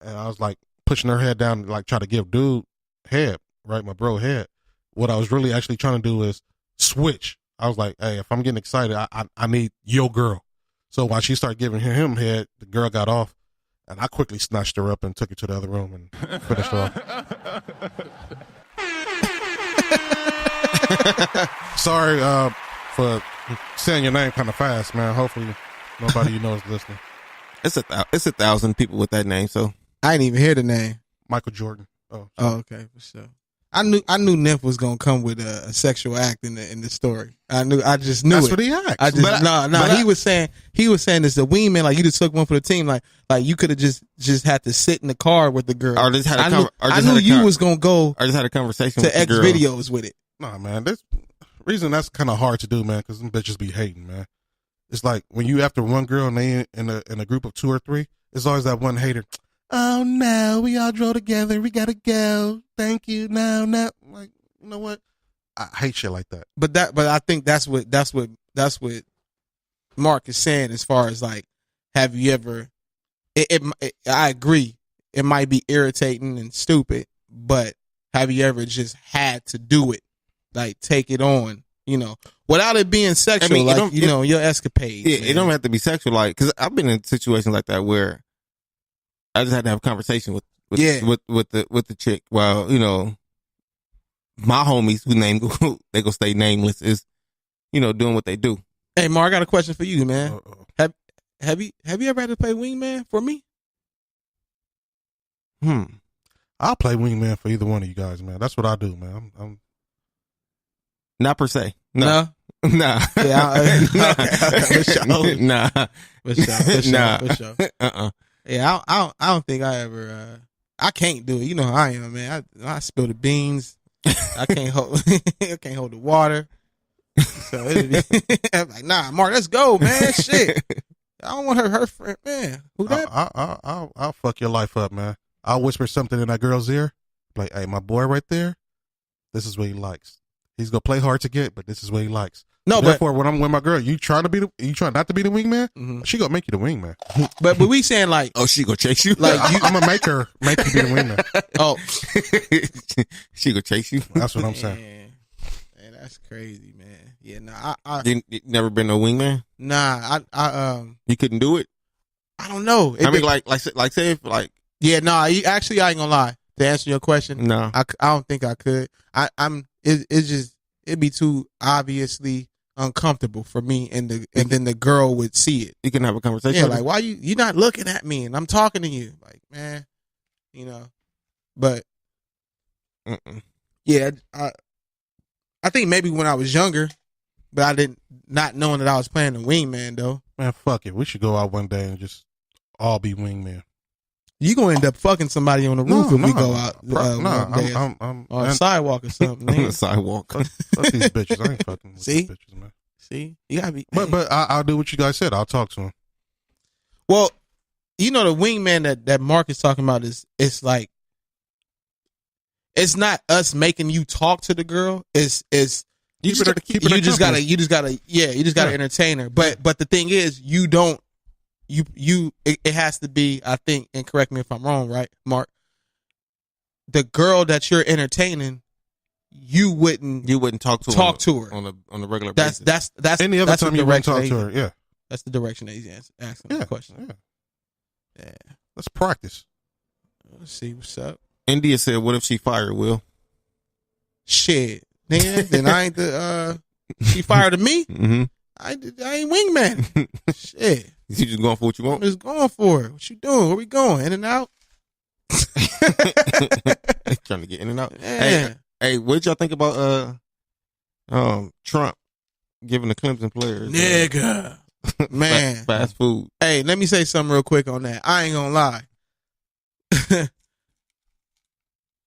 and I was like pushing her head down, like try to give dude head, right, my bro head. What I was really actually trying to do is switch. I was like, hey, if I'm getting excited, I need your girl. So while she started giving him head, the girl got off, and I quickly snatched her up and took her to the other room and finished her off. Sorry for saying your name kind of fast, man. Hopefully nobody you know is listening. It's 1,000 people with that name, so I didn't even hear the name. Michael Jordan. Oh, okay, for sure. I knew Nimpho was gonna come with a sexual act in the story. I just knew that's it. what he asked. He was saying it's the wingman. Like, you just took one for the team. Like you could have just had to sit in the car with the girl. Or just had I knew you was gonna go. I just had a conversation to with the X girl. videos with it. Nah, man. This reason that's kind of hard to do, man, because them bitches be hating, man. It's like when you after one girl and they in a group of 2 or 3, it's always that one hater. Oh no, we all drove together. We gotta go. Thank you. No. Like, you know what? I hate shit like that. But I think that's what Marq is saying, as far as like, have you ever? I agree. It might be irritating and stupid, but have you ever just had to do it, like take it on, without it being sexual, your escapades? Yeah, it don't have to be sexual, like, because I've been in situations like that where I just had to have a conversation with the chick. Well, my homies they gonna stay nameless is, doing what they do. Hey, Marq, I got a question for you, man. Uh-oh. Have you ever had to play wingman for me? I'll play wingman for either one of you guys, man. That's what I do, man. I'm not per se. No. Nah. Yeah. For sure. Nah. For sure. Nah. For sure. Yeah, I don't think I ever. I can't do it. You know how I am, man. I spill the beans. I can't hold. I can't hold the water. So I'm like, nah, Marq, let's go, man. Shit, I don't want her friend, man. Who that? I'll fuck your life up, man. I'll whisper something in that girl's ear, like, hey, my boy right there, this is what he likes. He's gonna play hard to get, but this is what he likes. No, therefore, when I'm with my girl, you trying not to be the wingman? Mm-hmm. She gonna make you the wingman. But we saying like, oh, she gonna chase you? Like I'm gonna make you be the wingman. Oh, she gonna chase you? That's what I'm saying. Man, that's crazy, man. Yeah, nah, I you never been no wingman? Nah, you couldn't do it. I don't know. I mean, like say if like. Yeah, no, I ain't gonna lie. To answer your question, no, I don't think I could. It'd be too obviously uncomfortable for me, and then the girl would see it. You can have a conversation. Yeah, like, why you not looking at me and I'm talking to you? Like, man, but yeah, I think maybe when I was younger, but I not knowing that I was playing the wingman though. Man, fuck it. We should go out one day and just all be wingman. You gonna end up fucking somebody on the roof if we go out I'm on a sidewalk or something. On the sidewalk. Fuck these bitches. I ain't fucking with these bitches, man. See, you gotta be. But I'll do what you guys said. I'll talk to him. Well, the wingman that Marq is talking about it's like, it's not us making you talk to the girl. It's you just gotta entertain her. But the thing is, you don't. It has to be, I think, and correct me if I'm wrong, right, Marq? The girl that you're entertaining, you wouldn't talk to her on a regular basis. That's any other time you wouldn't talk to her. Yeah, that's the direction that he's asking the question. Yeah. Let's practice. Let's see what's up. India said, "What if she fired Will?" Shit, nigga. Then I ain't the. She fired me. Mm-hmm. I ain't wingman. Shit. You just going for what you I'm want? just going for it. What you doing? Where we going? In and out? Trying to get in and out. Yeah. Hey, what y'all think about Trump giving the Clemson players Nigga. Man. fast food? Hey, let me say something real quick on that. I ain't gonna lie.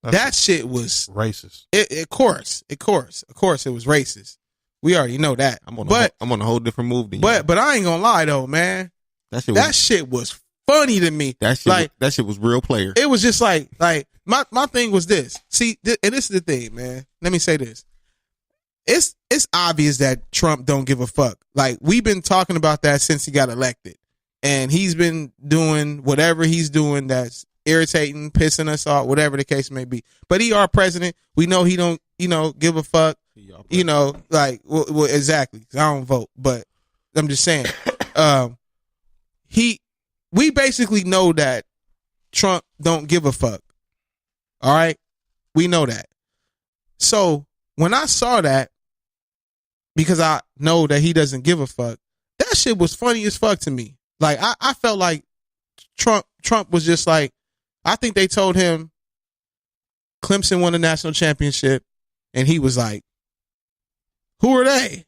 That shit was racist. Of course, it was racist. We already know that. I'm on a whole different move than you. But I ain't gonna lie though, man. That shit was funny to me. That shit was real player. It was just like my thing was this. See, and this is the thing, man. Let me say this. It's obvious that Trump don't give a fuck. Like, we've been talking about that since he got elected. And he's been doing whatever he's doing that's irritating, pissing us off, whatever the case may be. But he our president. We know he don't, give a fuck. Well, exactly. I don't vote, but I'm just saying. We basically know that Trump don't give a fuck. All right? We know that. So when I saw that, because I know that he doesn't give a fuck, that shit was funny as fuck to me. Like, I felt like Trump was just like, I think they told him Clemson won the national championship, and he was like, who are they?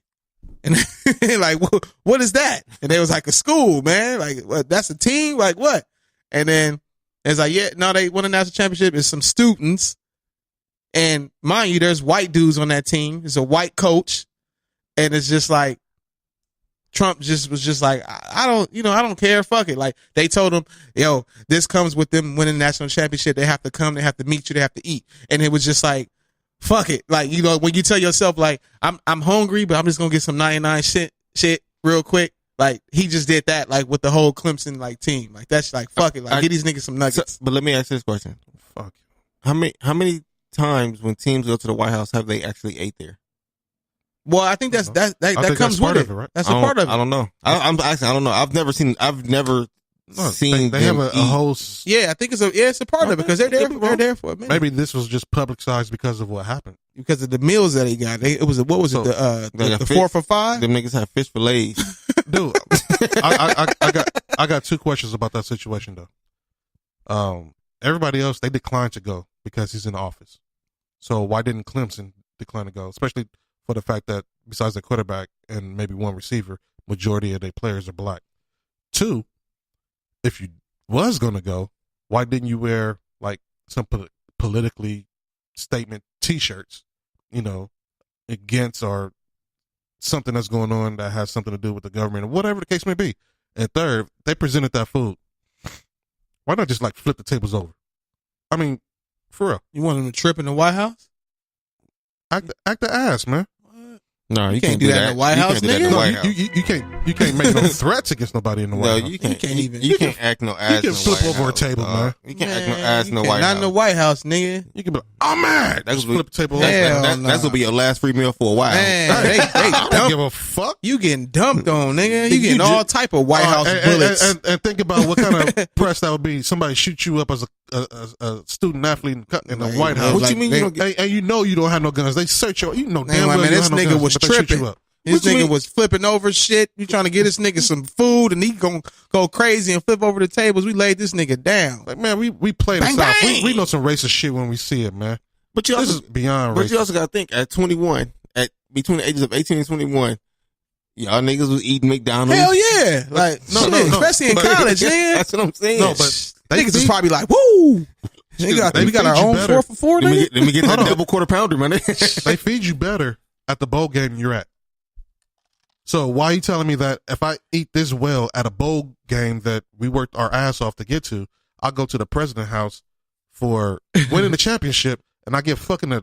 And like, what is that? And they was like, a school, man. Like, what? That's a team? Like, what? And then it's like, yeah, no, they won a national championship. It's some students. And mind you, there's white dudes on that team. It's a white coach. And it's just like, Trump was just like, I don't care. Fuck it. Like, they told him, yo, this comes with them winning the national championship. They have to come. They have to meet you. They have to eat. And it was just like, fuck it. Like, when you tell yourself, like, I'm hungry, but I'm just going to get some 99 shit real quick. Like, he just did that, like, with the whole Clemson, like, team. Like, that's like, fuck it. Like, get these niggas some nuggets. But let me ask this question. Fuck. How many times when teams go to the White House have they actually ate there? Well, I think that comes with it. Right? That's a part of it. I don't know. I don't know. I've never seen They have a whole. Yeah, I think it's a part of it because they're there for a minute. Maybe this was just publicized because of what happened. Because of the meals that he got. The 4 for $5? Them niggas have fish fillets. Dude, I got two questions about that situation though. Everybody else, they declined to go because he's in office. So why didn't Clemson decline to go? Especially for the fact that besides the quarterback and maybe one receiver, majority of their players are black. Two, if you was going to go, why didn't you wear like some politically statement T-shirts, against or something that's going on that has something to do with the government or whatever the case may be? And third, they presented that food. Why not just like flip the tables over? I mean, for real. You want them to trip in the White House? Act the ass, man. No, you can't do that in the White House, nigga. You can't make no threats against nobody in the White House. You can't act no ass. You can flip over a table, man. You can't act no ass in the White House. Not in the White House, nigga. You can be like, oh man, that's flip the table. That's gonna be your last free meal for a while. Man, I don't give a fuck. You getting dumped on, nigga. You getting all type of White House bullets. And think about what kind of press that would be. Somebody shoot you up as a student athlete in the White House. What you mean you don't get? And you know you don't have no guns. They search you. Damn well man, you this don't have no nigga guns, was but they shoot tripping. you up. This nigga was flipping over shit. You trying to get this nigga some food, and he gonna go crazy and flip over the tables. We laid this nigga down. Like, man, we play this out. We know some racist shit when we see it, man. But this is beyond racist. But you also gotta think at 21, between the ages of 18 and 21, y'all niggas was eating McDonald's. Hell yeah, like no, especially in college, nigga. That's what I'm saying. No, but niggas is probably like, woo. We got our own 4 for $4. Let me get that double quarter pounder, man. They feed you better at the bowl game you're at. So why are you telling me that if I eat this well at a bowl game that we worked our ass off to get to, I'll go to the president's house for winning the championship and I get fucking a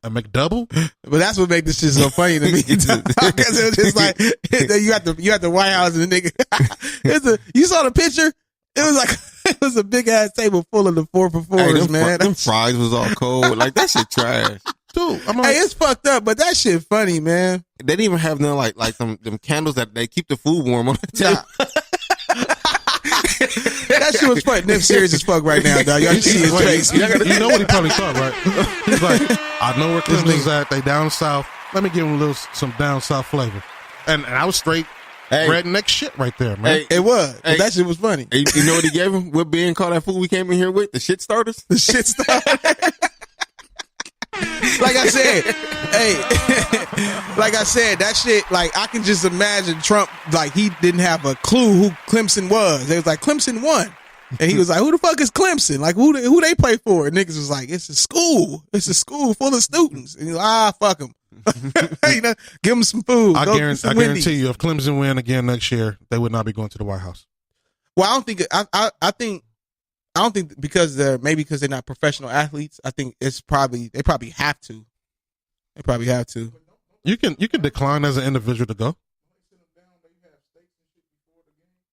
McDouble? But that's what makes this shit so funny to me. Because it was just like you at the White House and the nigga. You saw the picture? It was like it was a big ass table full of the 4 for $4s, man. Them fries was all cold. Like that shit trash. Dude, hey, it's fucked up, but that shit funny, man. They didn't even have none like them candles that they keep the food warm on the table. That shit was funny. Nip serious as fuck right now, dog. Y'all should see his face. You know what he probably thought, right? He's like, I know where Clemson's at. They down south. Let me give him some down south flavor. And I was straight redneck shit right there, man. Hey, It was. But that shit was funny. Hey, you know what he gave him? What being called that food we came in here with? The shit starters? The shit started. Like I said, like I said, that shit, like, I can just imagine Trump, like, he didn't have a clue who Clemson was. They was like, Clemson won. And he was like, who the fuck is Clemson? Like, who they play for? And niggas was like, it's a school. It's a school full of students. And he's like, fuck them. You know, give them some food. I Go guarantee, some Wendy's. you, if Clemson win again next year, they would not be going to the White House. Well, I don't think, I don't think because they're not professional athletes. I think they probably have to. They probably have to. You can decline as an individual to go.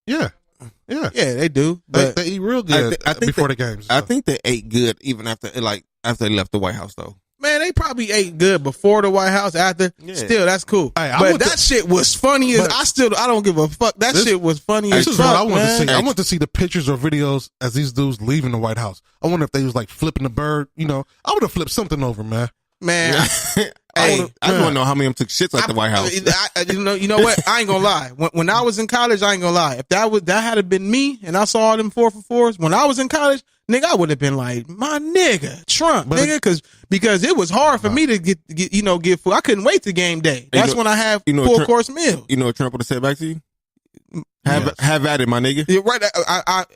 Yeah. Yeah, they do. But They eat real good I think before the games. I think they ate good even after they left the White House though. man, they probably ate good before the White House. After, still, that's cool. Hey, but that shit was funny as I don't give a fuck. That shit was funny as This is fuck. what I want to man. see. I want to see the pictures or videos as these dudes leaving the White House. I wonder if they was like flipping the bird. You know, I would have flipped something over, man. Man, I just want to know how many of them took shits at the White House. You know what? I ain't gonna lie. When I was in college, I ain't gonna lie. If that had been me and I saw all them 4-for-4s when I was in college, nigga, I would have been like, my nigga, Trump, nigga, because it was hard for me to get food. I couldn't wait to game day. That's when I have full course meal. You know what Trump would have said back to you? Have at it, my nigga. You're right.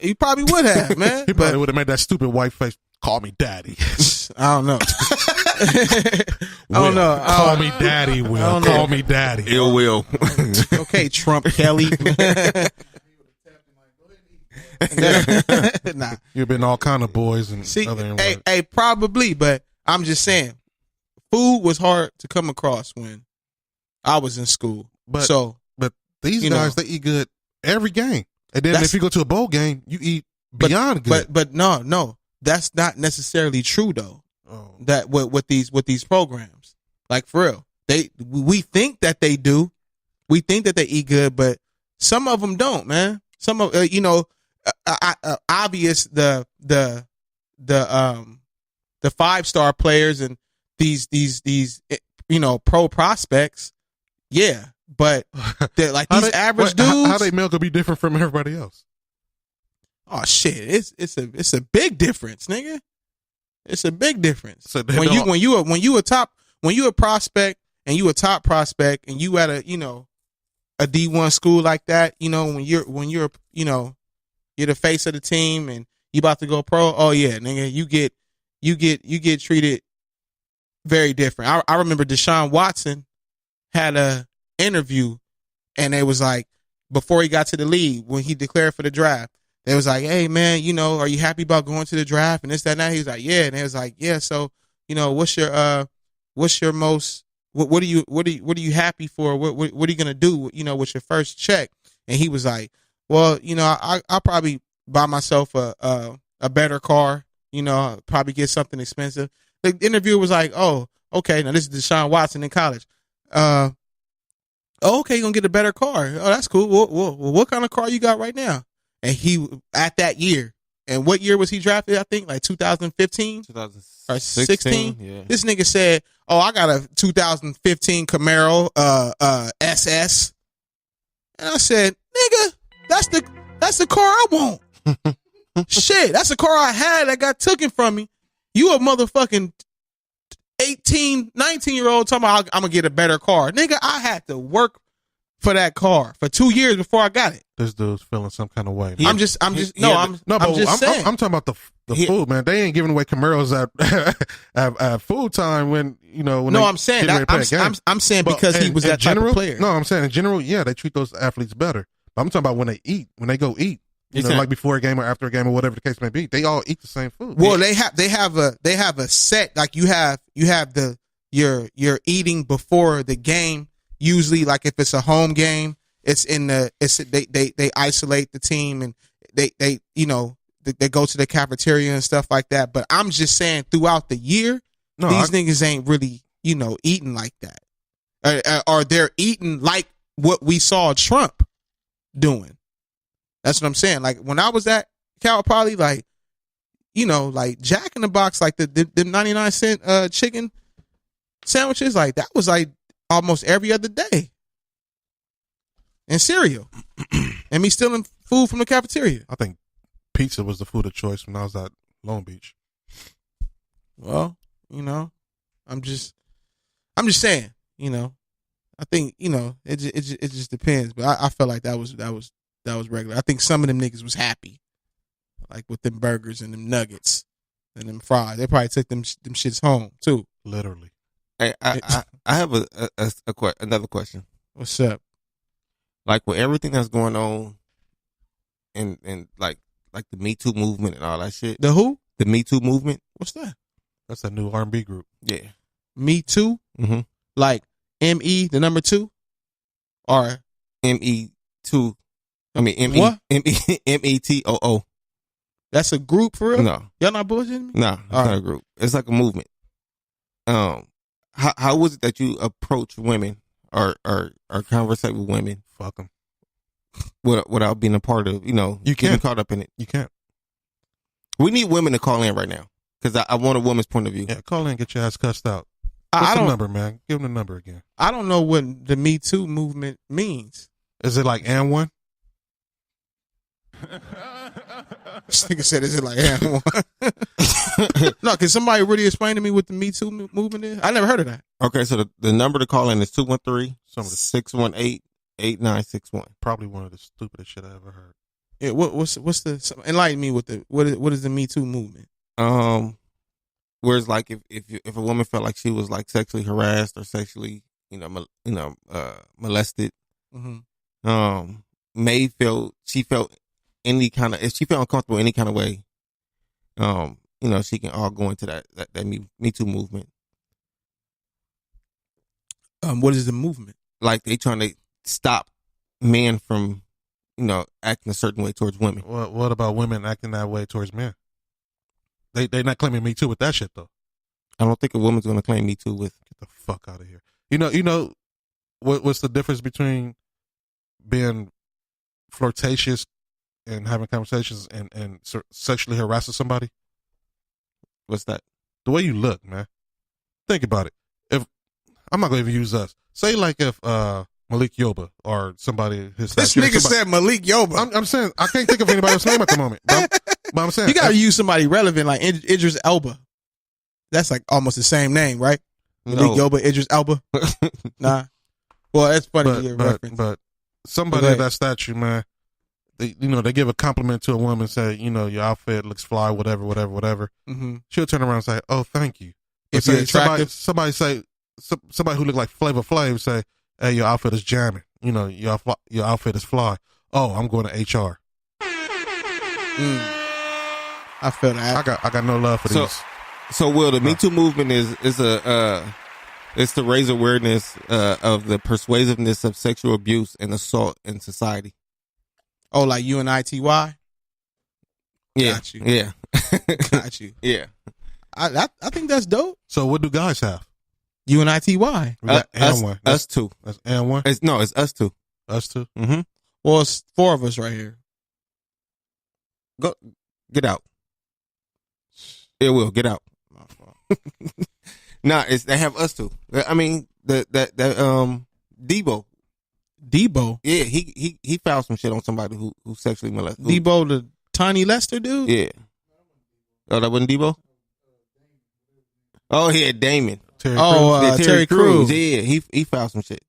He probably would have, man. He probably would have made that stupid white face. Call me daddy. I don't know. I don't know. Call me daddy, Will. Call me daddy. Ill will. Okay, Trump Kelly. Nah. You've been all kind of boys and See, other. hey, probably, but I'm just saying, food was hard to come across when I was in school. But these guys, they eat good every game, and then if you go to a bowl game, you eat beyond good. But no, that's not necessarily true though. Oh. That with these programs, like for real, we think that they do, we think that they eat good, but some of them don't, man. Some of obvious the 5-star players and these pro prospects, yeah, but like these average dudes, how they meal could be different from everybody else. Oh shit, it's a big difference, nigga. It's a big difference. So when you a prospect and you a top prospect and you at a D1 school like that, when you're you're the face of the team and you about to go pro, oh yeah, nigga, you get treated very different. I remember Deshaun Watson had a interview and they was like, before he got to the league, when he declared for the draft, they was like, hey man, are you happy about going to the draft and this, that, and that? He was like, yeah. And they was like, yeah. So, what's your most, what are you happy for? What are you going to do, with your first check? And he was like, well, I'll probably buy myself a better car, probably get something expensive. The interviewer was like, oh, okay. Now this is Deshaun Watson in college. Oh, okay. You're going to get a better car. Oh, that's cool. Well, what kind of car you got right now? And he, at that year, and what year was he drafted? I think like 2015 or 16. Yeah. This nigga said, "Oh, I got a 2015 Camaro SS," and I said, "Nigga, that's the car I want. Shit, that's the car I had that got taken from me. You a motherfucking 18, 19-year-old talking about I'm gonna get a better car, nigga. I had to work for that car for 2 years before I got it. This dude's feeling some kind of way. I'm just saying. I'm talking about the food, man. They ain't giving away Camaros at food time when I'm saying I'm saying because he was that type of player. No, I'm saying in general, yeah, they treat those athletes better. But I'm talking about when they go eat. Like before a game or after a game or whatever the case may be, they all eat the same food. Well, they have a set, like you have you're eating before the game. Usually, like if it's a home game, they isolate the team and they go to the cafeteria and stuff like that. But I'm just saying, throughout the year, these niggas ain't really eating like that, or they're eating like what we saw Trump doing. That's what I'm saying. Like when I was at Cal Poly, like, you know, like Jack in the Box, like the 99-cent chicken sandwiches, like that was like almost every other day. And cereal. And me stealing food from the cafeteria. I think pizza was the food of choice when I was at Long Beach. Well, you know, I'm just saying, you know, I think, you know, it just depends. But I felt like that was regular. I think some of them niggas was happy, like with them burgers and them nuggets and them fries. They probably took them shits home too. Literally. Hey, I have another question. What's up? Like with everything that's going on, and like the Me Too movement and all that shit. The who? The Me Too movement. What's that? That's a new R&B group. Yeah. Me Too? Mm-hmm. Like M-E, the number 2? Or M-E-2. I mean, M-E, what? M-E-T-O-O. That's a group for real? No. Y'all not bullshitting me? No, it's not a group. It's like a movement. How was it that you approach women or conversate with women? Fuck them. Without being a part of, you know, you getting can't. caught up in it. You can't. We need women to call in right now because I want a woman's point of view. Yeah, call in and get your ass cussed out. What's I the don't number, man? Give them the number again. I don't know what the Me Too movement means. Is it like and one? This nigga said, is it like and one? No, can somebody really explain to me what the Me Too movement is? I never heard of that. Okay, so the number to call in is 213 Some of the 618 8961. Probably one of the stupidest shit I ever heard. Yeah, what's the enlighten me with the what is the Me Too movement? Whereas like if a woman felt like she was like sexually harassed or sexually molested, Mm-hmm. she felt any kind of, if she felt uncomfortable any kind of way, she can all go into that Me Too movement. What is the movement? Like they trying to stop men from, acting a certain way towards women. What about women acting that way towards men? They not claiming Me Too with that shit though. I don't think a woman's gonna claim Me Too with. Get the fuck out of here. You know what's the difference between being flirtatious and having conversations and sexually harassing somebody? What's that? The way you look, man. Think about it. If I'm not gonna even use us. Say like if Malik Yoba or somebody his This nigga said Malik Yoba. I'm saying I can't think of anybody else's name at the moment. But I'm saying you gotta use somebody relevant like Idris Elba. That's like almost the same name, right? Malik Yoba, Idris Elba. Nah. Well, that's funny to your reference. But somebody of that stature, man, they give a compliment to a woman, say, your outfit looks fly, whatever. Mm-hmm. She'll turn around and say, oh, thank you. If you're attractive. Somebody who look like Flavor Flav say, hey, your outfit is jamming. Your outfit is fly. Oh, I'm going to HR. I feel that. I got no love for these. So Will, the Me Too movement is it's to raise awareness of the persuasiveness of sexual abuse and assault in society. Oh, like UNITY? Yeah. Got you. Yeah. Got you. Yeah. I think that's dope. So what do guys have? UNITY. We got one. Us two. That's and one. It's us two. Us two. Mm-hmm. Well, it's 4 of us right here. Go get out. It will get out. Nah, they have us two. I mean, Debo. Debo. Yeah, he found some shit on somebody who sexually molested. Debo, the Tiny Lester dude. Yeah. Oh, that wasn't Debo. Oh, yeah, Damon. Terry Crews. Yeah, he found some shit.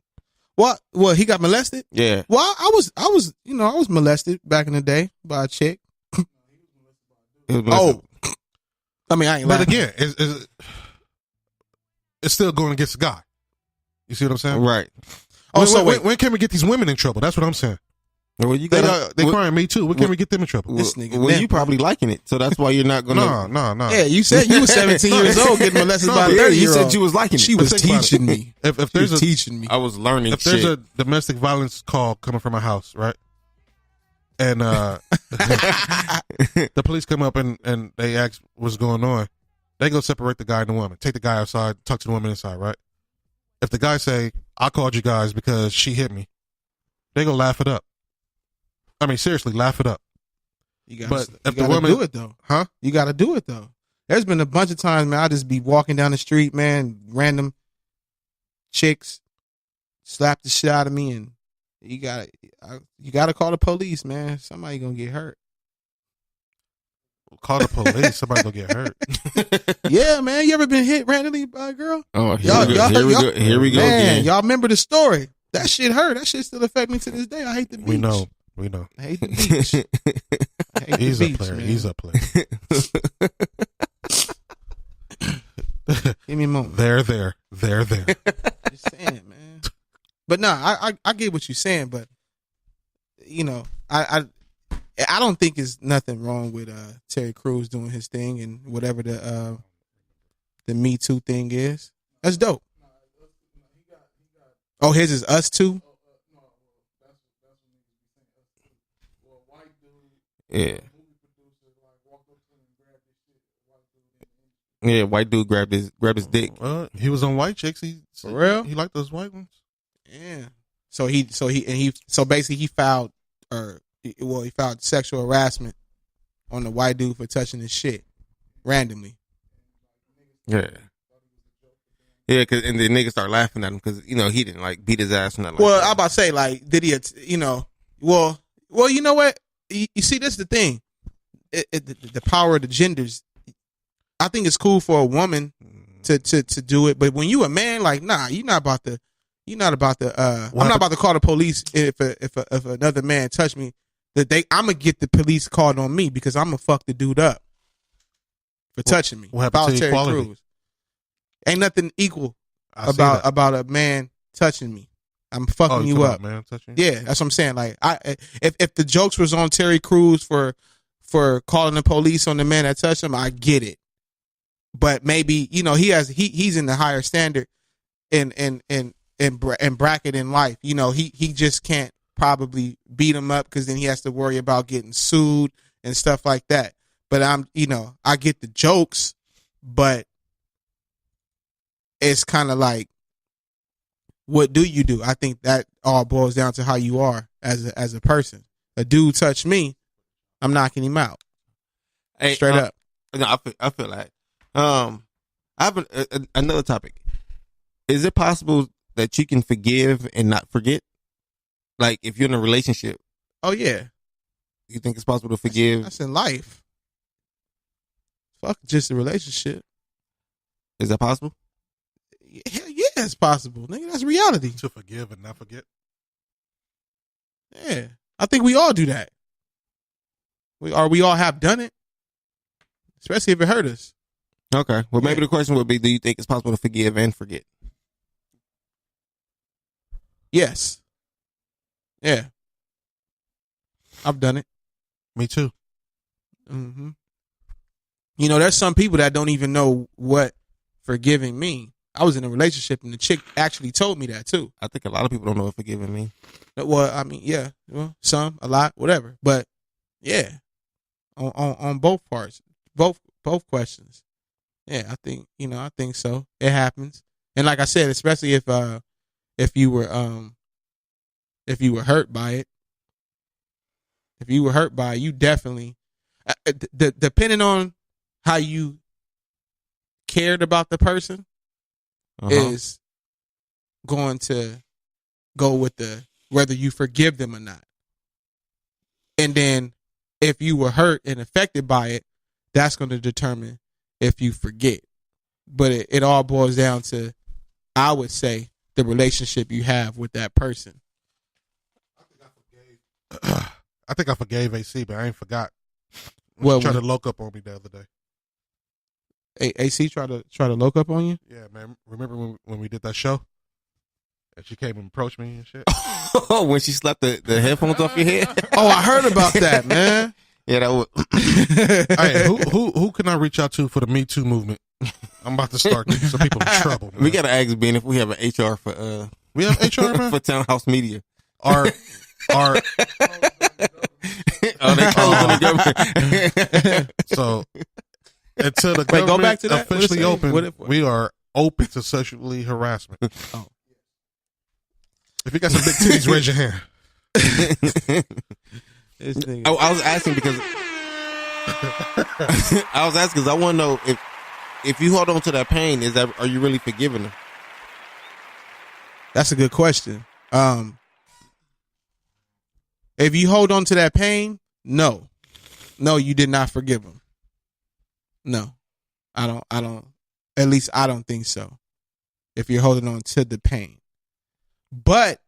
What? Well, he got molested. Yeah. Well, I was molested back in the day by a chick. Oh, I mean, I ain't. But laughing. again, it's still going against the guy. You see what I'm saying? Right. When can we get these women in trouble? That's what I'm saying. Well, you They crying Me Too. When can we get them in trouble? This nigga. Well, you probably liking it, so that's why you're not gonna. No. Yeah, you said you was 17 years old getting molested by a 30-year-old. You said you was liking it. She was teaching me. If there's teaching me. I was learning. If there's a domestic violence call coming from a house, right? And the police come up and they ask what's going on. They go separate the guy and the woman. Take the guy outside, talk to the woman inside, right? If the guy say, I called you guys because she hit me, they go laugh it up. I mean, seriously, laugh it up. You gotta, But you if the gotta woman- do it though. Huh? You got to do it though. There's been a bunch of times, man. I just be walking down the street, man. Random chicks slap the shit out of me, and you gotta call the police, man. Somebody gonna get hurt. Call the police. Somebody gonna get hurt. Yeah, man. You ever been hit randomly by a girl? Oh, Y'all- here y'all- we y'all- go. Here we go Man, again. y'all remember the story? That shit hurt. That shit still affect me to this day. I hate the beach. We know. We know. I hate the beach. I hate He's the a beach, player. man. He's a player. Give me a moment. They're there. Just saying, man. But no, I get what you're saying, but you know, I don't think there's nothing wrong with Terry Crews doing his thing and whatever the Me Too thing is. That's dope. Oh, his is Us Too. Yeah. Yeah, white dude grabbed his dick. Well, he was on white chicks. For real? He liked those white ones. Yeah. So basically he filed he filed sexual harassment on the white dude for touching his shit randomly. Yeah. Yeah, and the niggas start laughing at him because he didn't like beat his ass or nothing. Well, like that. I'm about to say, like, did he? Well, you know what? You see, this is the thing. The power of the genders. I think it's cool for a woman to do it, but when you a man, like, nah, you're not about to. I'm not about to call the police if another man touch me. I'm gonna get the police called on me because I'm gonna fuck the dude up for touching me. What happened to Terry equality? Crews. Ain't nothing equal I see that. about a man touching me. I'm fucking you talking up. about man touching you? Yeah, that's what I'm saying. Like, if the jokes was on Terry Crews for calling the police on the man that touched him, I get it. But maybe he's in the higher standard and bracket in life. He just can't probably beat him up because then he has to worry about getting sued and stuff like that. But I get the jokes, but it's kind of like, what do you do? I think that all boils down to how you are as a person. A dude touched me, I'm knocking him out. Hey, Straight up. No, I feel like. I have another topic. Is it possible that you can forgive and not forget? Like, if you're in a relationship, Oh yeah, you think it's possible to forgive? that's in life. Fuck just a relationship. Is that possible? Hell yeah, it's possible, nigga. That's reality. To forgive and not forget. Yeah, I think we all do that. We all have done it, especially if it hurt us. Okay. Well, maybe Yeah. the question would be: do you think it's possible to forgive and forget? Yes. Yeah. I've done it. Me too. Mm-hmm. There's some people that don't even know what forgiving means. I was in a relationship and the chick actually told me that too. I think a lot of people don't know what forgiving means. Well, I mean, yeah, well, some, a lot, whatever. But yeah, on both parts, both questions. Yeah, I think so. It happens, and like I said, especially if you were hurt by it, you definitely, depending on how you cared about the person, is going to go with whether you forgive them or not. And then if you were hurt and affected by it, that's going to determine if you forget. But it all boils down to, I would say, the relationship you have with that person. I think I forgave AC, but I ain't forgot. Well, She tried to lock up on me the other day. AC try to look up on you? Yeah, man. Remember when we did that show? And she came and approached me and shit? Oh, when she slapped the headphones off your head? Oh, I heard about that, man. Yeah, that was. Hey, who can I reach out to for the Me Too movement? I'm about to start getting some people in trouble, man. We gotta ask Ben if we have an HR for We have HR, man? for Townhouse Media. Our Oh, they closed on the government. so until the Wait, go government back to that? officially What is it? open, we are open to sexually harassment. Oh. If you got some big titties, raise your hand. This nigga. I was asking because I want to know if you hold on to that pain, are you really forgiving them? That's a good question. If you hold on to that pain, no, you did not forgive him. No, I don't. At least I don't think so. If you're holding on to the pain, but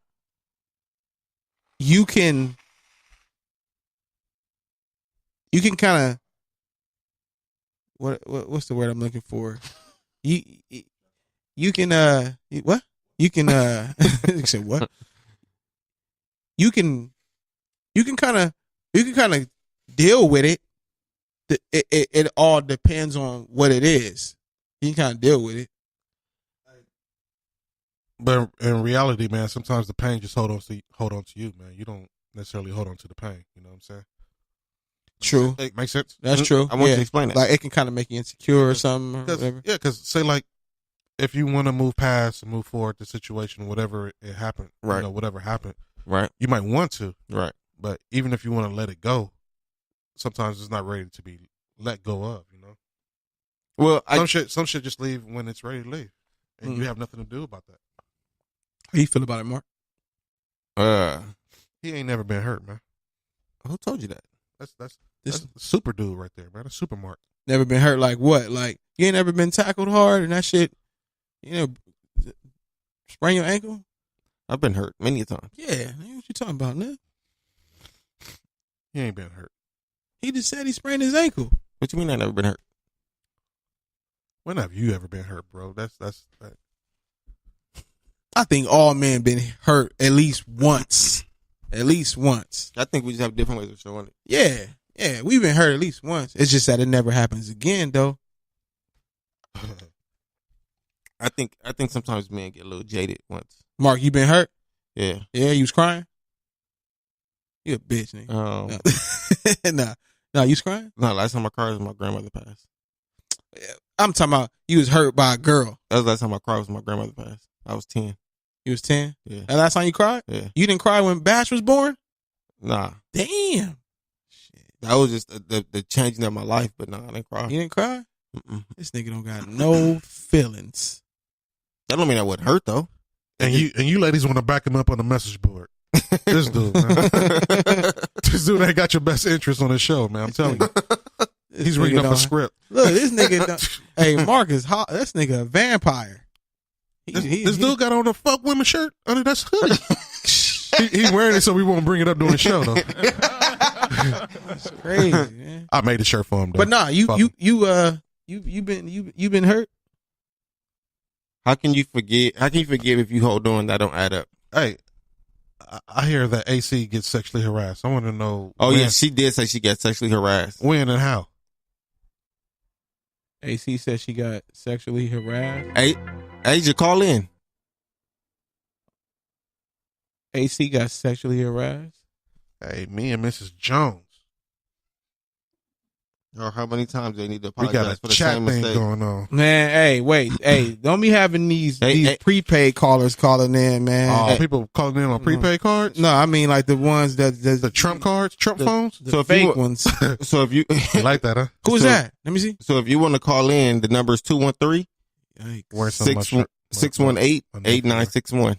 you can kind of what's the word I'm looking for? You can what? You can you said what? You can kind of deal with it. It all depends on what it is. You can kind of deal with it. But in reality, man, sometimes the pain just hold on to you, man. You don't necessarily hold on to the pain. You know what I'm saying? True. Makes sense? That's true. I want you to explain that. Like it can kind of make you insecure or something. Or whatever. Yeah, because say like if you want to move past and move forward the situation, whatever it happened, right? You know, whatever happened, right? You might want to, right? But even if you want to let it go, sometimes it's not ready to be let go of. You know. Well, some shit just leave when it's ready to leave, and you have nothing to do about that. How you feel about it, Marq? He ain't never been hurt, man. Who told you that? That's super dude right there, man. That's super Marq. Never been hurt like what? Like you ain't never been tackled hard and that shit, sprain your ankle? I've been hurt many times. Yeah, what you talking about, man? He ain't been hurt. He just said he sprained his ankle. What you mean I never been hurt? When have you ever been hurt, bro? That's I think all men been hurt at least once. At least once. I think we just have different ways of showing it. Yeah, we've been hurt at least once. It's just that it never happens again, though. I think sometimes men get a little jaded once. Marq, you been hurt? Yeah. Yeah, you was crying? You a bitch, nigga. No, you was crying? No, last time I cried was my grandmother passed. I'm talking about you was hurt by a girl. That was the last time I cried was my grandmother passed. I was 10. You was 10? Yeah. And last time you cried? Yeah. You didn't cry when Bash was born? Nah. Damn. Shit. That was just the changing of my life, but nah, I didn't cry. You didn't cry? Mm-mm. This nigga don't got no feelings. That don't mean I wouldn't hurt though. And you ladies want to back him up on the message board. This dude, man. This dude ain't got your best interest on his show, man. I'm telling you. He's reading up a script. Look, this nigga. Hey, Marq is hot. This nigga a vampire. This dude got on a fuck women shirt under that hoodie. He's wearing it so we won't bring it up during the show, though. That's crazy, man. I made the shirt for him, though. But nah, you been hurt. How can you forgive if you hold on that don't add up? Hey, I hear that AC gets sexually harassed. I want to know. Oh yeah, she did say she got sexually harassed. When and how? AC said she got sexually harassed. Hey, Asia, call in. AC got sexually harassed. Hey, me and Mrs. Jones. Or how many times they need to We apologize got for a the chat same thing mistake? going on. Man, hey, wait, hey, don't be having these prepaid callers calling in, man. Oh, people calling in on prepaid cards? No, I mean like the ones that The Trump cards, Trump phones. the fake ones. So if you You like that, huh? Who's that? Let me see. So if you want to call in, the number is 213 Wear some of my shirt. 618-8961.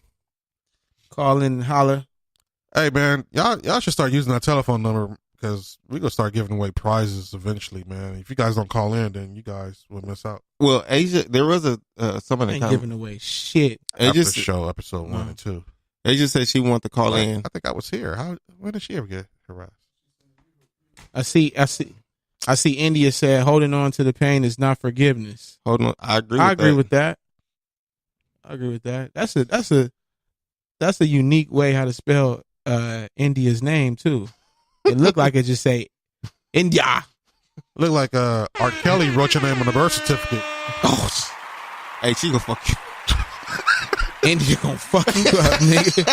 Call in and holler. Hey man, y'all should start using that telephone number because we're gonna start giving away prizes eventually, man. If you guys don't call in, then you guys will miss out. Well, Asia, there was some of the Ain't time. giving away shit. After the show, episode 1 and 2. Asia said she wanted to call in. I think I was here. When did she ever get harassed? I see. India said holding on to the pain is not forgiveness. Hold on, I agree with that. I agree with that. That's a unique way how to spell India's name too. It looked like it just say India. Look like R. Kelly wrote your name on the birth certificate. Oh, Hey, she gonna fuck you. India gonna fuck you up, nigga.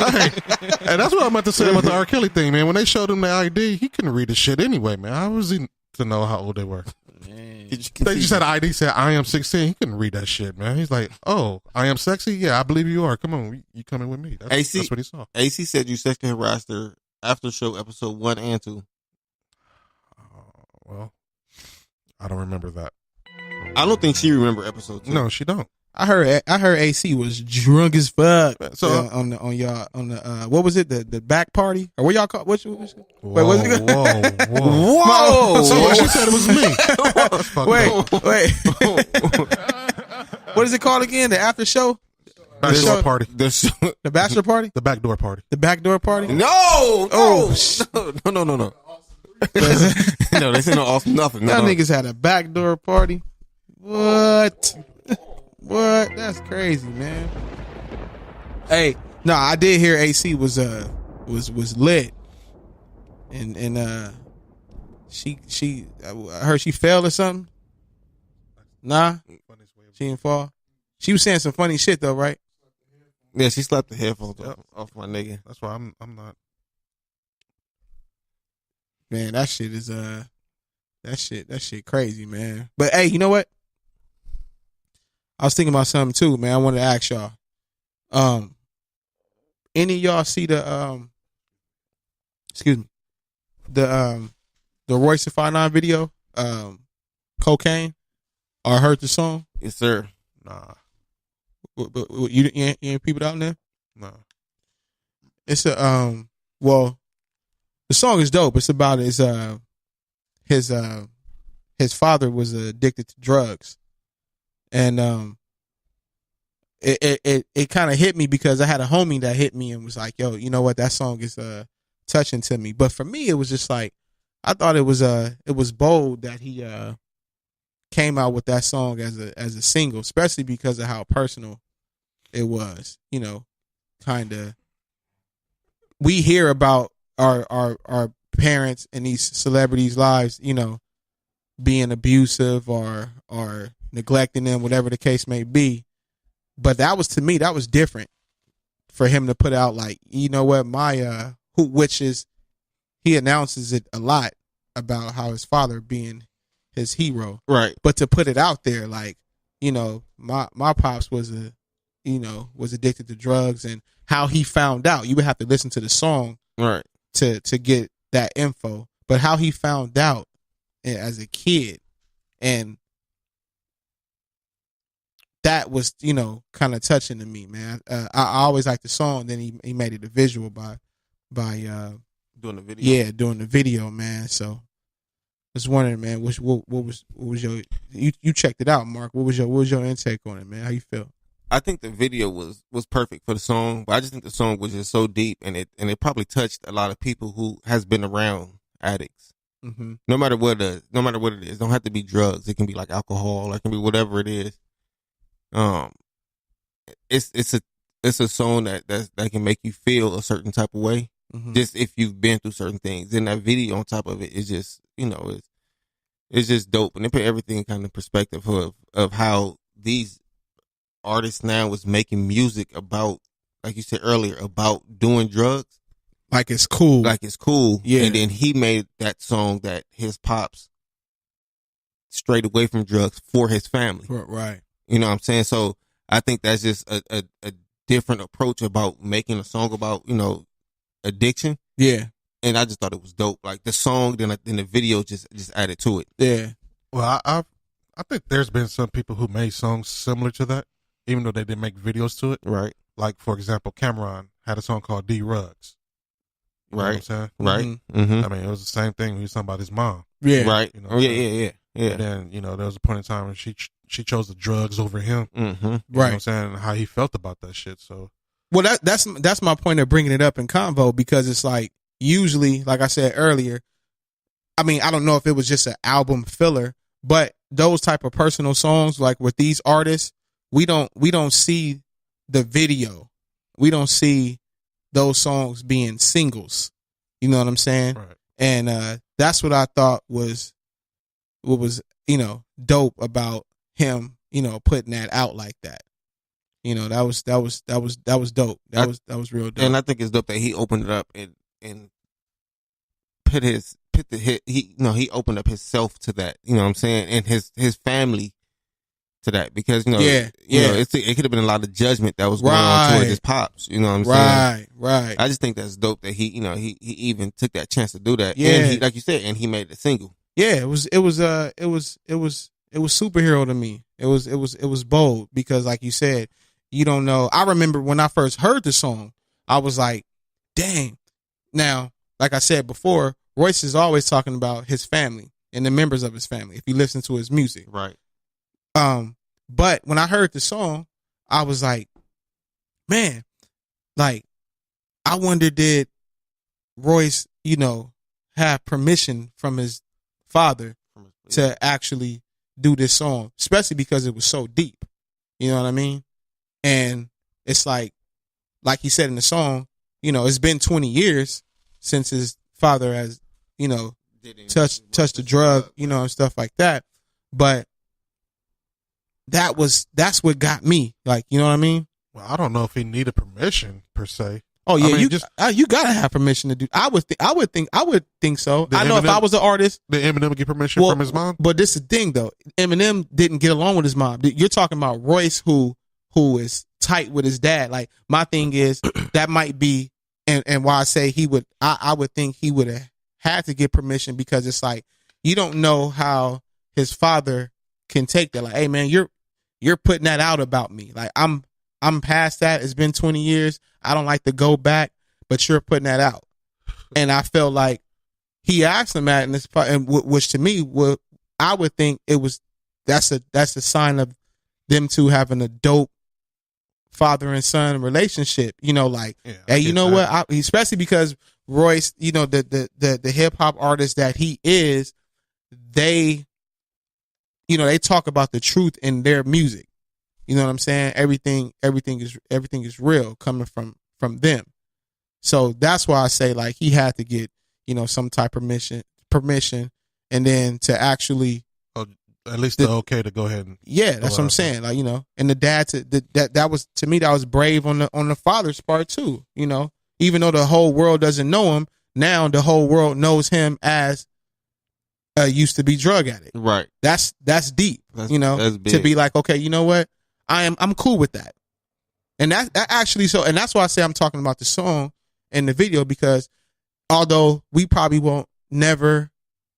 Hey, that's what I'm about to say about the R. Kelly thing, man. When they showed him the ID, he couldn't read the shit anyway, man. How was he to know how old they were? They just had an ID said I am 16. He couldn't read that shit, man. He's like, oh, I am sexy? Yeah, I believe you are. Come on, you coming with me. That's what he saw. AC said you sexually harassed her after show episode 1 and 2. Well, I don't remember that. I don't think she remember episode 2. No, she don't. I heard AC was drunk as fuck. So on the what was it, the back party, or what y'all call wait, what's it? whoa. Whoa! So she said it was me. Wait. What is it called again? The after show? Bachelor party. The bachelor party? The backdoor party. The backdoor party? No! No, this ain't no off nothing. Y'all niggas had a backdoor party? What? That's crazy, man. Hey, no, I did hear AC was lit, and she I heard she fell or something. Nah, she didn't fall. She was saying some funny shit though, right? Yeah, she slapped the headphones off my nigga. That's why I'm not. Man, that shit is that shit crazy, man. But hey, you know what? I was thinking about something too, man. I wanted to ask y'all. Any of y'all see the the Royce and 5ix9ine video, Cocaine, or heard the song? Yes, sir. Nah. But you ain't people out there? Nah. It's a well, the song is dope. It's about his father was addicted to drugs, and it kind of hit me because I had a homie that hit me and was like, "Yo, you know what? That song is touching to me." But for me, it was just like I thought it was bold that he came out with that song as a single, especially because of how personal it was. You know, kind of. We hear about our parents and these celebrities' lives, you know, being abusive or neglecting them, whatever the case may be. But that was, to me, that was different for him to put out, like, you know what, which is, he announces it a lot about how his father being his hero. Right. But to put it out there, like, you know, my pops was addicted to drugs, and how he found out, you would have to listen to the song. Right. To get that info, but how he found out as a kid, and that was, you know, kind of touching to me, man. I always liked the song. Then he made it a visual by doing the video. Yeah, doing the video, man. So I was wondering, man, what was your you checked it out, Mark? What was your intake on it, man? How you feel? I think the video was perfect for the song, but I just think the song was just so deep, and it probably touched a lot of people who has been around addicts. Mm-hmm. No matter what it is, don't have to be drugs. It can be like alcohol, or it can be whatever it is. It's a song that can make you feel a certain type of way, just if you've been through certain things. And that video on top of it is just, you know, it's just dope, and it put everything kind of perspective of how these artists now is making music about, like you said earlier, about doing drugs. Like it's cool. Yeah. And then he made that song that his pops strayed away from drugs for his family. Right. You know what I'm saying? So I think that's just a different approach about making a song about, you know, addiction. Yeah. And I just thought it was dope. Like the song, then the video just added to it. Yeah. Well, I think there's been some people who made songs similar to that, even though they didn't make videos to it. Right. Like, for example, Cameron had a song called D Rugs. You know what I'm saying? Right. I mean, it was the same thing when he was talking about his mom. Yeah. Right. You know, yeah. And then, you know, there was a point in time when she chose the drugs over him. Mm-hmm. You know what I'm saying? And how he felt about that shit. So, well, that's my point of bringing it up in convo, because it's like, usually, like I said earlier, I mean, I don't know if it was just an album filler, but those type of personal songs, like with these artists, we don't see the video. We don't see those songs being singles. You know what I'm saying? right. And that's what I thought was what was, you know, dope about him, you know, putting that out like that. You know, that was dope. That was real dope. And I think it's dope that he opened it up and he opened up himself to that, you know what I'm saying, and his family to that, because, you know, it could have been a lot of judgment that was going on towards his pops, you know what I'm saying? Right. I just think that's dope that he, you know, he even took that chance to do that. Yeah. And he, like you said, and he made it a single. Yeah, it was superhero to me. It was bold because, like you said, you don't know. I remember when I first heard the song, I was like, dang. Now, like I said before, Royce is always talking about his family and the members of his family if you listen to his music. Right. But when I heard the song, I was like, man, like, I wonder, did Royce, have permission from his father to actually do this song, especially because it was so deep. You know what I mean? And it's like he said in the song, it's been 20 years since his father has, touched a drug, and stuff like that. But that's what got me. Like, you know what I mean? Well, I don't know if he needed permission per se. Oh yeah, I mean, you gotta have permission to do. I would think so. I know if I was an artist, did Eminem get permission from his mom? But this is the thing though. Eminem didn't get along with his mom. You're talking about Royce, who is tight with his dad. Like, my thing is that might be, and why I say he would, I would think he would have had to get permission, because it's like, you don't know how his father can take that. Like, hey man, you're putting that out about me. Like, I'm past that. It's been 20 years. I don't like to go back, but you're putting that out. And I felt like he asked him that in this part, and which to me, I would think that's a sign of them two having a dope father and son relationship. Like, yeah, hey, you know what? Especially because Royce, the hip hop artist that he is, they talk about the truth in their music. You know what I'm saying? Everything is real coming from them. So that's why I say, like, he had to get, some type of permission, and then to actually, at least the okay to go ahead and, yeah, that's what I'm saying. Like, and the dad, that was, to me, that was brave on the father's part too. Even though the whole world doesn't know him, now the whole world knows him as used to be drug addict. Right. That's deep. That's big. To be like, okay, you know what? I'm cool with that. And that actually, so, and that's why I say I'm talking about the song and the video, because although we probably won't never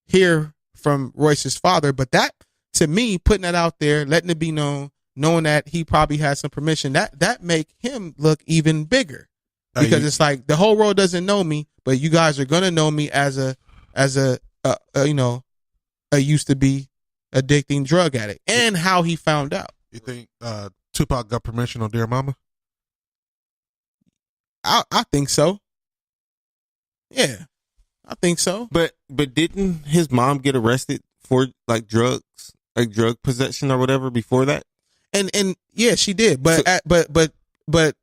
hear from Royce's father, but that, to me, putting that out there, letting it be known, knowing that he probably has some permission, that make him look even bigger, because it's like, the whole world doesn't know me, but you guys are gonna know me as a used to be addicting drug addict, and how he found out. You think Tupac got permission on Dear Mama? I think so. Yeah, I think so. But didn't his mom get arrested for like drugs, like drug possession or whatever before that? And yeah, she did. But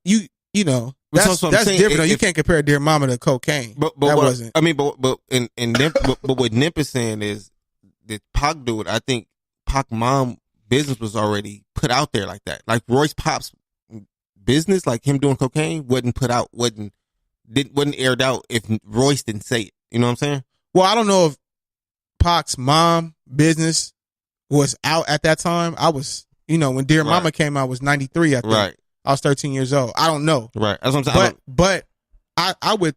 you know that's different. You can't compare Dear Mama to cocaine. But that wasn't. I mean, but what Nimp is saying is that Pac do it. I think Pac mom business was already put out there like that. Like Royce Pop's business, like him doing cocaine, wasn't aired out if Royce didn't say it. You know what I'm saying? Well, I don't know if Pac's mom business was out at that time. I was, when Dear Mama came out, I was 93, I think. Right. I was 13 years old. I don't know. Right. That's what I'm saying. But I would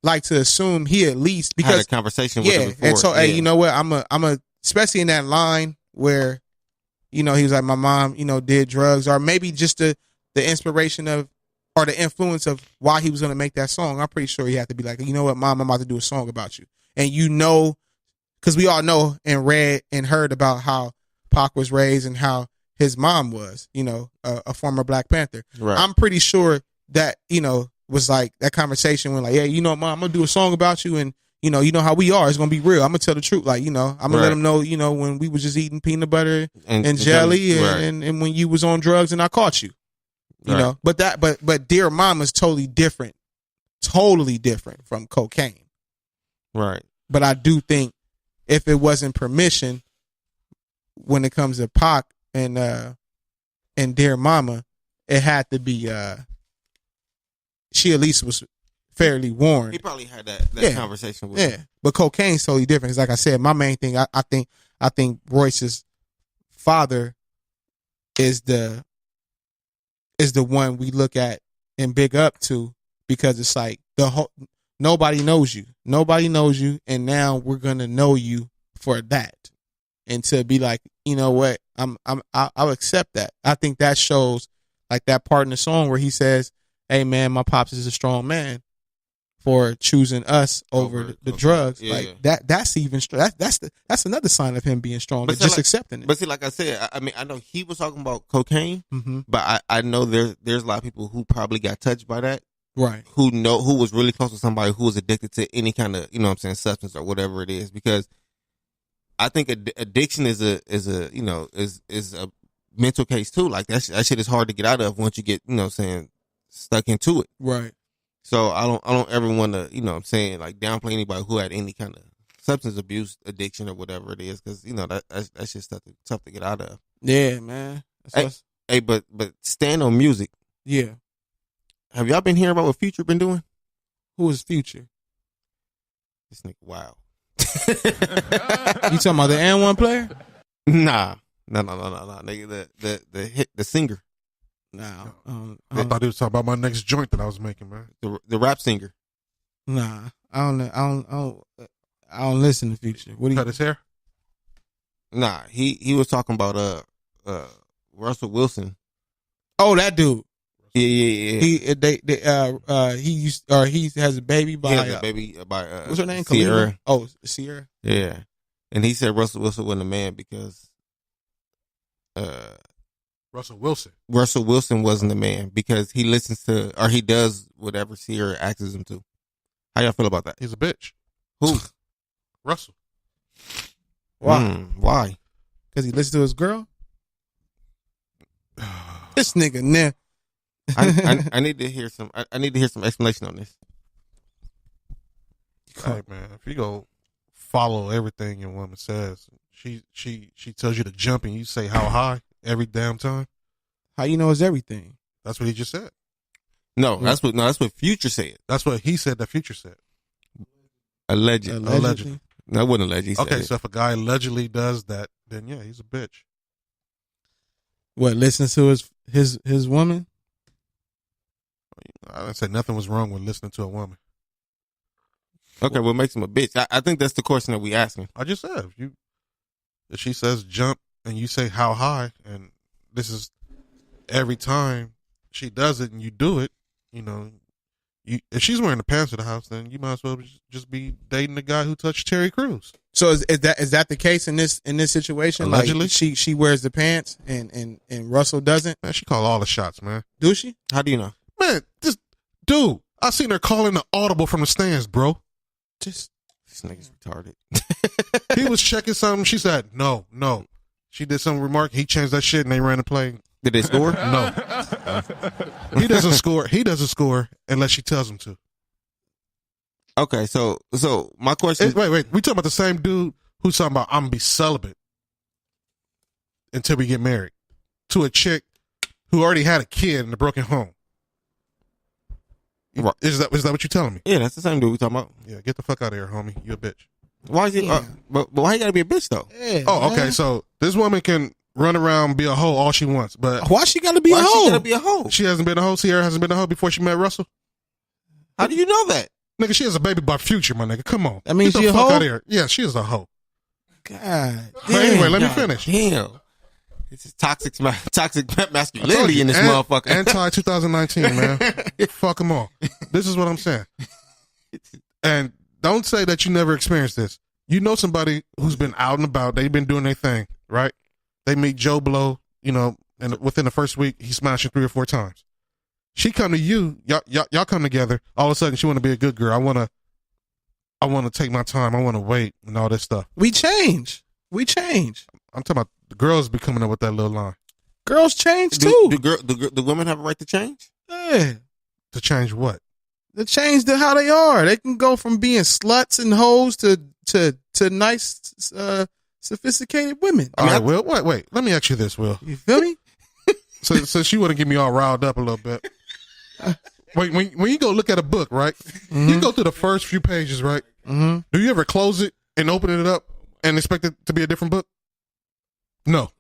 like to assume he at least, because had a conversation with him before. And so, hey, you know what? I'm a especially in that line where, he was like, my mom, did drugs, or maybe just the inspiration of, or the influence of why he was going to make that song. I'm pretty sure he had to be like, you know what, Mom, I'm about to do a song about you. And because we all know and read and heard about how Pac was raised and how his mom was, a former Black Panther. Right. I'm pretty sure that, was like that conversation when like, yeah, Mom, I'm going to do a song about you, and you know how we are. It's gonna be real. I'm gonna tell the truth. Like, I'm gonna let them know, when we was just eating peanut butter and jelly, and when you was on drugs and I caught you. You know. But Dear Mama's totally different from cocaine. Right. But I do think if it wasn't permission, when it comes to Pac and Dear Mama, it had to be she at least was fairly warned. He probably had that conversation with him. But cocaine's totally different. Because like I said, my main thing, I think Royce's father is the one we look at and big up to, because it's like nobody knows you, and now we're gonna know you for that, and to be like, you know what, I'll accept that. I think that shows like that part in the song where he says, "Hey man, my pops is a strong man for choosing us over the drugs." Yeah, like that's even that's another sign of him being strong, but just like, accepting it. But see, like I said, I mean, I know he was talking about cocaine, mm-hmm. but I know there's a lot of people who probably got touched by that. Right. Who was really close to somebody who was addicted to any kind of, you know what I'm saying, substance or whatever it is, because I think addiction is a mental case too. Like that shit is hard to get out of once you get, you know what I'm saying, stuck into it. Right. So I don't ever want to, you know what I'm saying, like downplay anybody who had any kind of substance abuse addiction or whatever it is, because, you know, that's just tough to get out of. Yeah, man. Hey, but stand on music. Yeah. Have y'all been hearing about what Future been doing? Who is Future? This nigga, wow. You talking about the N1 player? Nah. No. Nigga, the singer. Nah. I thought he was talking about my next joint that I was making, man. The rap singer. Nah. I don't listen to Future. What do you cut his hair? Nah, he was talking about Russell Wilson. Oh, that dude. Yeah. He has a baby by what's her name? Sierra. Oh, Sierra. Yeah, and he said Russell Wilson wasn't a man because Russell Wilson wasn't a man because he listens to, or he does whatever Sierra asks him to. How y'all feel about that? He's a bitch. Who? Russell. Why? Why? Because he listens to his girl. This nigga, nah. I need to hear some. I need to hear some explanation on this. Hey man, if you go follow everything your woman says, she tells you to jump and you say how high every damn time. How you know it's everything? That's what he just said. No, that's what Future said. That's what he said. That Future said. Allegedly. That wasn't alleged. Okay, so if a guy allegedly does that, then yeah, he's a bitch. What, listens to his woman? I said nothing was wrong with listening to a woman. Okay, what makes him a bitch? I think that's the question that we asking. I just said if she says jump and you say how high, and this is every time she does it and you do it, you know, if she's wearing the pants to the house, then you might as well just be dating the guy who touched Terry Crews. So is that the case in this situation? Allegedly, like she wears the pants and Russell doesn't. Man, she called all the shots, man. Do she? How do you know? Man, this dude, I seen her calling the audible from the stands, bro. This nigga's retarded. He was checking something. She said no. She did some remark. He changed that shit and they ran the play. Did they score? No. He doesn't score. He doesn't score unless she tells him to. Okay, so my question. Wait. We talking about the same dude who's talking about I'm gonna be celibate until we get married to a chick who already had a kid in a broken home. Right. Is that what you're telling me? Yeah, that's the same dude we talking about. Yeah, get the fuck out of here, homie. You a bitch. Why is he? Yeah. But why you gotta be a bitch though? Yeah, oh, okay. So this woman can run around, be a hoe all she wants, but why she gotta be why a hoe? She gotta be a hoe? She hasn't been a hoe. Sierra hasn't been a hoe before she met Russell. How do you know that? Nigga, she has a baby by Future, my nigga. Come on. I mean, get she the a fuck hoe? out of here. Yeah, she is a hoe. God. But anyway, let me finish. Damn. It's just toxic masculinity in this motherfucker. Anti 2019, man. Fuck them all. This is what I'm saying. And don't say that you never experienced this. You know somebody who's been out and about. They've been doing their thing, right? They meet Joe Blow, you know, and within the first week, he's smashing 3 or 4 times. She come to you, y'all come together. All of a sudden, she want to be a good girl. I want to take my time. I want to wait and all this stuff. We change. I'm talking about the girls be coming up with that little line. Girls change too. Do women have a right to change? Yeah. To change what? To change how they are. They can go from being sluts and hoes to nice, sophisticated women. All right, Will. Wait. Let me ask you this, Will. You feel me? So she wouldn't get me all riled up a little bit. Wait, when you go look at a book, right? Mm-hmm. You go through the first few pages, right? Mm-hmm. Do you ever close it and open it up and expect it to be a different book? No.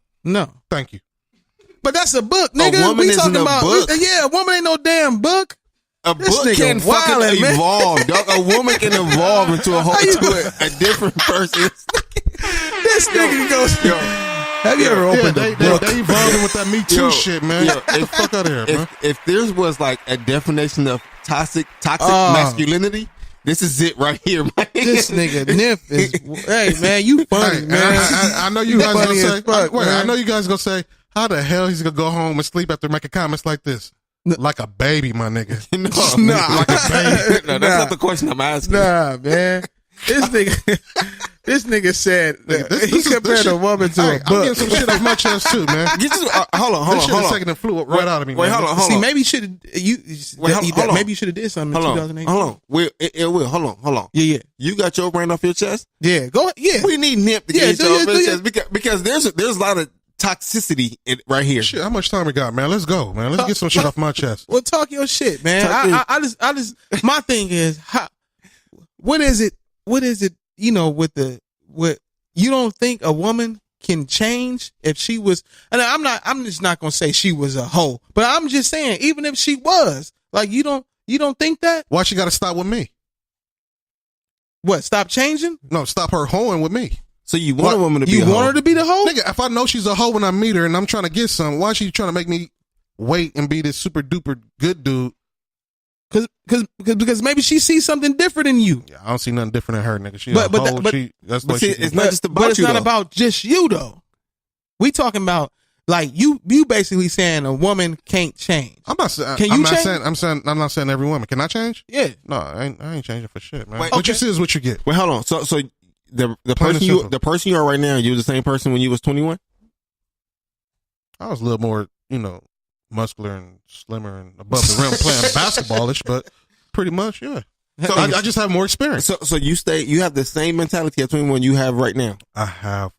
Thank you. But that's a book, nigga. A woman we isn't talking a about book. Yeah, a woman ain't no damn book. A book can fucking evolve, dog. A woman can evolve into a different person. This nigga goes. Yo, Have you ever opened a book? They evolving with that Me Too Yo, shit, man. yo, Get the fuck out of here, man. if there was like a definition of toxic masculinity, this is it right here, man. This nigga Nimpho is. Hey man, you funny, Hey, man. I know you guys gonna funny say. as fuck, Wait, man. I know you guys gonna say, how the hell he's gonna go home and sleep after making comments like this? Like a baby, my nigga. No, Like a baby. no, that's not the question I'm asking. Nah, man. This nigga said he compared a woman to a I'm book. getting some shit off my chest too, man. Get you, hold This shit on. is taking the fluid right out of me. Wait, man. hold on. See, maybe you should hold on. maybe you should have did something in 2008. Hold on. Hold on. Yeah. You got your brand off your chest? Yeah, go ahead. Yeah. We need Nip to Yeah, get do your your- off do his your- chest because there's a lot of toxicity right here. Shit, how much time we got, man? Let's go, man. Let's get some shit off my chest. Well, talk your shit, man. I just my thing is what is it, you know, with you don't think a woman can change if she was, and I'm just not gonna say she was a hoe, but I'm just saying, even if she was, like, you don't think that? Why she got to stop with me? What, stop changing? No, stop her hoeing with me. So you want a woman to be You a hoe? want her to be the hoe? Nigga, if I know she's a hoe when I meet her and I'm trying to get some, why is she trying to make me wait and be this super duper good dude? Because maybe she sees something different in you. Yeah, I don't see nothing different in her, nigga. She But- a but hoe. that- That's but what see, she. it's not just about but it's you, not though. about just you though. We talking about, like, you basically saying a woman can't change. I'm not saying. Can you I'm not change? saying. I'm not saying every woman. Can I change? Yeah. No, I ain't changing for shit, man. Wait, what you okay. see is what you get. Wait, hold on. So the Plain person and you simple. the person you are right now, you were the same person when you was 21? I was a little more, muscular and slimmer and above the rim playing basketballish, but pretty much, yeah. So I just have more experience. So you have the same mentality as 21 you have right now. I have.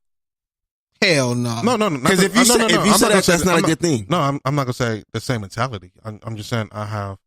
Hell no. No. Because if you say that, that's not a good thing. No, I'm not gonna say the same mentality. I'm just saying I have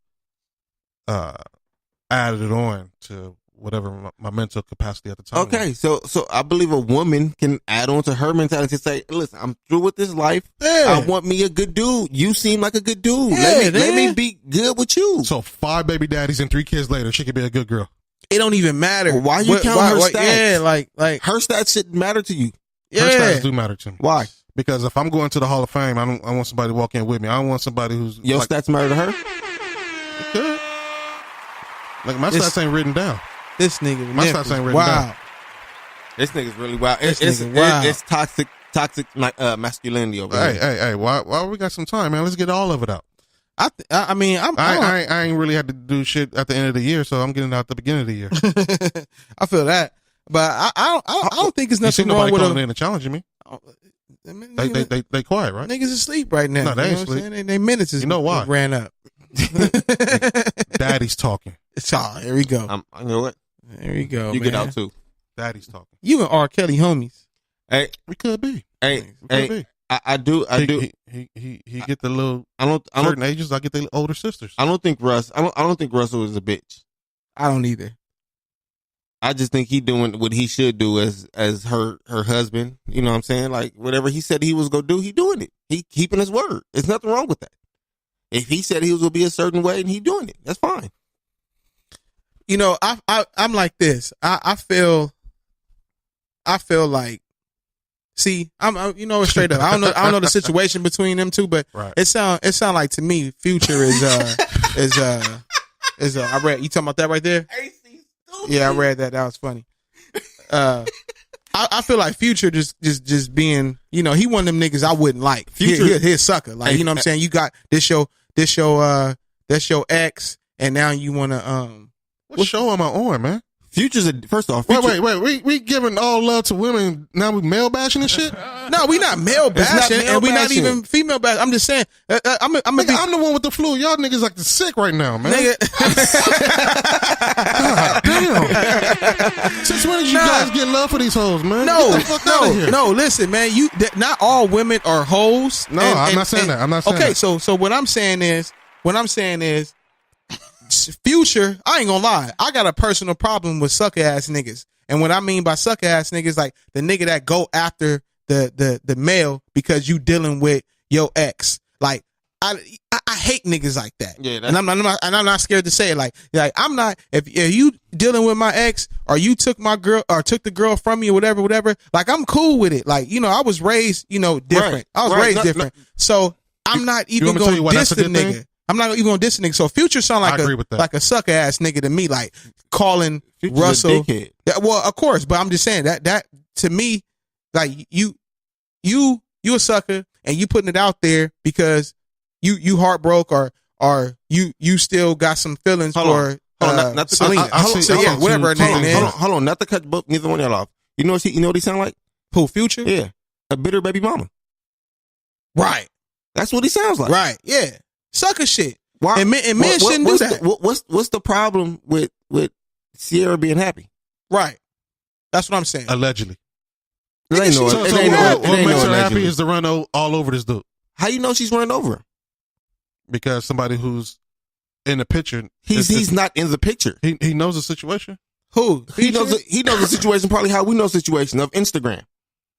added it on to whatever my mental capacity at the time. Okay, so I believe a woman can add on to her mentality and say, "Listen, I'm through with this life. Yeah. I want me a good dude. You seem like a good dude. Yeah, let me man. be good with you." So 5 baby daddies and 3 kids later, she could be a good girl. It don't even matter. Well, why you count her stats? Yeah, like Her stats shouldn't matter to you. Her yeah. stats do matter to me. Why? Because if I'm going to the Hall of Fame, I want somebody to walk in with me. I don't want somebody who's Your like, stats matter to her. good. Like my This- stats ain't written down. This nigga, My Nimpho stats ain't is written wow. down. This nigga's really wild. This nigga wild. It's toxic masculinity over Hey, here. hey, why we got some time, man? Let's get all of it out. I mean, I ain't really had to do shit at the end of the year, so I'm getting it out at the beginning of the year. I feel that, but I don't think it's You see nothing nobody wrong with calling a. in and challenging me. I mean, niggas, They quiet, right? niggas asleep right now. No, they you ain't know what I'm sleep. saying? They minutes is You know why? ran up. Daddy's talking. Here we go. You know what? There we go. You get man. out too. Daddy's talking. You and R. Kelly homies. Hey, We could be. hey, We could hey. be. I do. He get the little I don't. certain ages. I get the older sisters. I don't think Russ. I don't think Russell is a bitch. I don't either. I just think he doing what he should do as her husband. You know what I'm saying? Like whatever he said he was gonna do, he doing it. He keeping his word. There's nothing wrong with that. If he said he was gonna be a certain way and he doing it, that's fine. You know, I'm like this. I feel like, see, I'm you know, straight up. I don't know the situation between them two, but Right. it sound like to me, Future is I read, you talking about that right there? Yeah, I read that. That was funny. I feel like Future just being, you know, he one of them niggas I wouldn't like. Future- he a sucker. Like, you know what I'm saying? You got that's your ex, and now you wanna What show am I on, man? Future's first off. Future, Wait. We giving all love to women. Now we male bashing and shit. No, we not male It's not bashing, male and we not bashing. even female bashing. I'm just saying, I'm gonna Nigga, be. I'm the one with the flu. Y'all niggas like the sick right now, man. Nigga. God damn. Since when did you guys get love for these hoes, man? No, Get the fuck out of here. no. Listen, man. Not all women are hoes. No, I'm not saying that. I'm not saying okay, that. so what I'm saying is, Future. I ain't gonna lie. I got a personal problem with sucker ass niggas, and what I mean by sucker ass niggas, like the nigga that go after the male because you dealing with your ex. Like, I hate niggas like that. Yeah, and I'm not scared to say it. Like I'm not. If you dealing with my ex, or you took my girl, or took the girl from me, or whatever. Like I'm cool with it. Like I was raised, different. Right. I was raised different. So I'm not even going to diss the nigga. Thing? I'm not even going to diss the nigga. So Future sound like a sucker ass nigga to me. Like calling Future's Russell. a dickhead. Well, of course, but I'm just saying that to me, like you a sucker, and you putting it out there because you heartbroke, or you still got some feelings for not to Selena. Whatever her name is. Hold on, not to cut neither one of y'all off. You know what he sound like? Who, Future? Yeah, a bitter baby mama. Right. That's what he sounds like. Right. Yeah. Sucker shit. Why? And men shouldn't do that. What's the problem with Sierra being happy? Right. That's what I'm saying. Allegedly. It ain't no. What makes her happy is to run all over this dude. How you know she's running over him? Because somebody who's in the picture, he's not in the picture. He knows the situation. Who? He knows the situation. Probably how we know the situation of Instagram.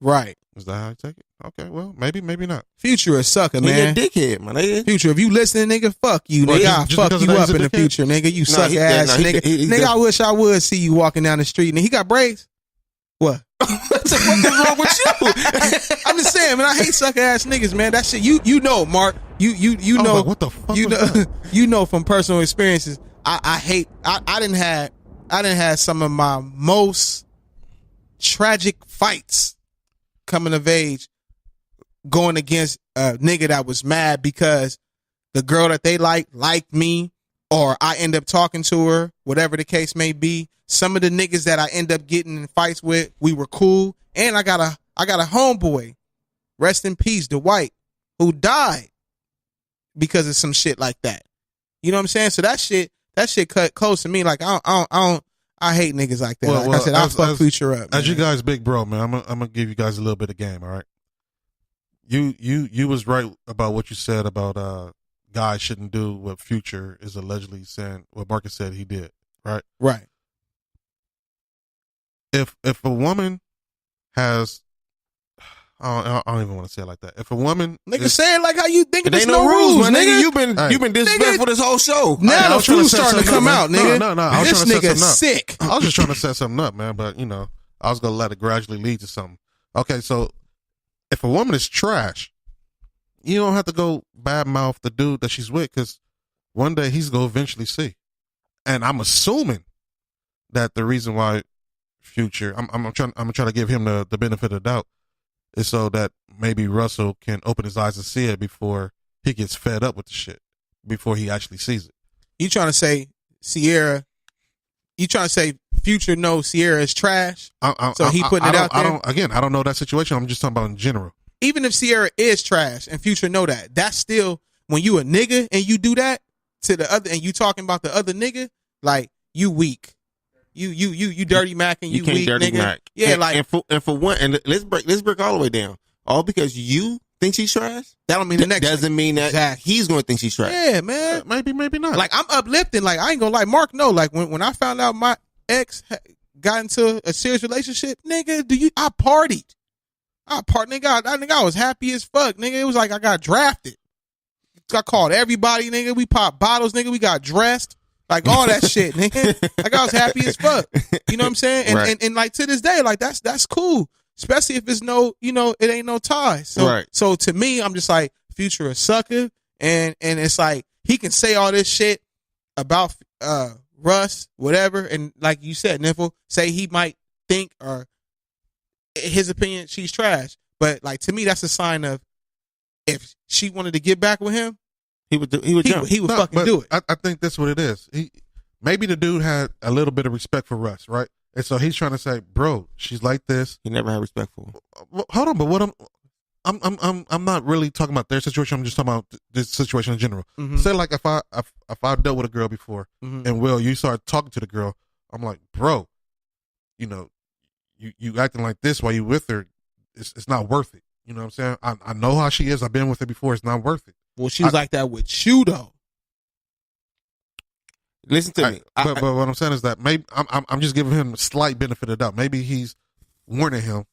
Right. Is that how you take it? Okay, well, maybe not. Future a sucker, man. He a dickhead, man. Future, if you listening, nigga, fuck you, Well, nigga. I'll just fuck because you of that, up he's in a the dickhead? future, nigga. You suck ass nigga. Nigga, I wish I would see you walking down the street. And he got braids. What? What the fuck is wrong with you? I'm just saying, man. I hate sucker ass niggas, man. That shit, you know, Mark. You know. Like, what the fuck? You know from personal experiences. I hate. I didn't have some of my most tragic fights coming of age, going against a nigga that was mad because the girl that they liked me, or I end up talking to her, whatever the case may be. Some of the niggas that I end up getting in fights with, we were cool. And I got a homeboy, rest in peace, Dwight, who died because of some shit like that. You know what I'm saying? So that shit cut close to me. Like I hate niggas like that. Like I said, I'll fuck Future up. As you guys big bro, man, I'm gonna give you guys a little bit of game, all right? You was right about what you said about guys shouldn't do what Future is allegedly saying, what Marcus said he did, right? Right. If a woman has, I don't even want to say it like that. If a woman, nigga, say it like how you think. It ain't no rules, man. Nigga, you've been disrespectful this whole show. Now the truth's starting to come out, nigga. No, I was this trying to set nigga's something up. sick. I was just trying to set something up, man. But I was gonna let it gradually lead to something. Okay, so if a woman is trash, you don't have to go badmouth the dude that she's with, because one day he's gonna eventually see. And I'm assuming that the reason why Future, I'm trying to give him the benefit of the doubt, is so that maybe Russell can open his eyes and see it before he gets fed up with the shit, before he actually sees it. You trying to say Sierra? You trying to say Future knows Sierra is trash? So he putting it out there? I don't know that situation. I'm just talking about in general. Even if Sierra is trash and Future know that, that's still, when you a nigga and you do that to the other, and you talking about the other nigga, like, you weak. You dirty Mac, and you weak, dirty nigga. Mac. Yeah, and for one, and let's break all the way down. All because you think she's trash, that don't mean the next doesn't mean that exactly. he's going to think she's trash. Yeah, man. Maybe not. Like, I'm uplifting. Like, I ain't gonna lie, Mark. No, like when I found out my ex got into a serious relationship, nigga, I partied. Nigga, I was happy as fuck, nigga. It was like I got drafted. I called everybody, nigga. We popped bottles, nigga. We got dressed. Like, all that shit, nigga. Like, I was happy as fuck. You know what I'm saying? And, right. and like, to this day, like, that's cool. Especially if it's it ain't no ties. So, right. So to me, I'm just like, Future a sucker. And it's like, he can say all this shit about Russ, whatever. And like you said, Nimpho, say he might think, or his opinion, she's trash. But like, to me, that's a sign of, if she wanted to get back with him, he would jump. He would fucking do it. I think that's what it is. Maybe the dude had a little bit of respect for Russ, right? And so he's trying to say, bro, she's like this. He never had respect for him. Well, hold on, but what I'm not really talking about their situation. I'm just talking about this situation in general. Mm-hmm. Say like if I dealt with a girl before, mm-hmm. and Will, you start talking to the girl, I'm like, bro, you acting like this while you with her, it's not worth it. You know what I'm saying? I know how she is. I've been with her before. It's not worth it. Well, she was like that with you, though. Listen to me. But what I'm saying is that maybe I'm just giving him a slight benefit of the doubt. Maybe he's warning him.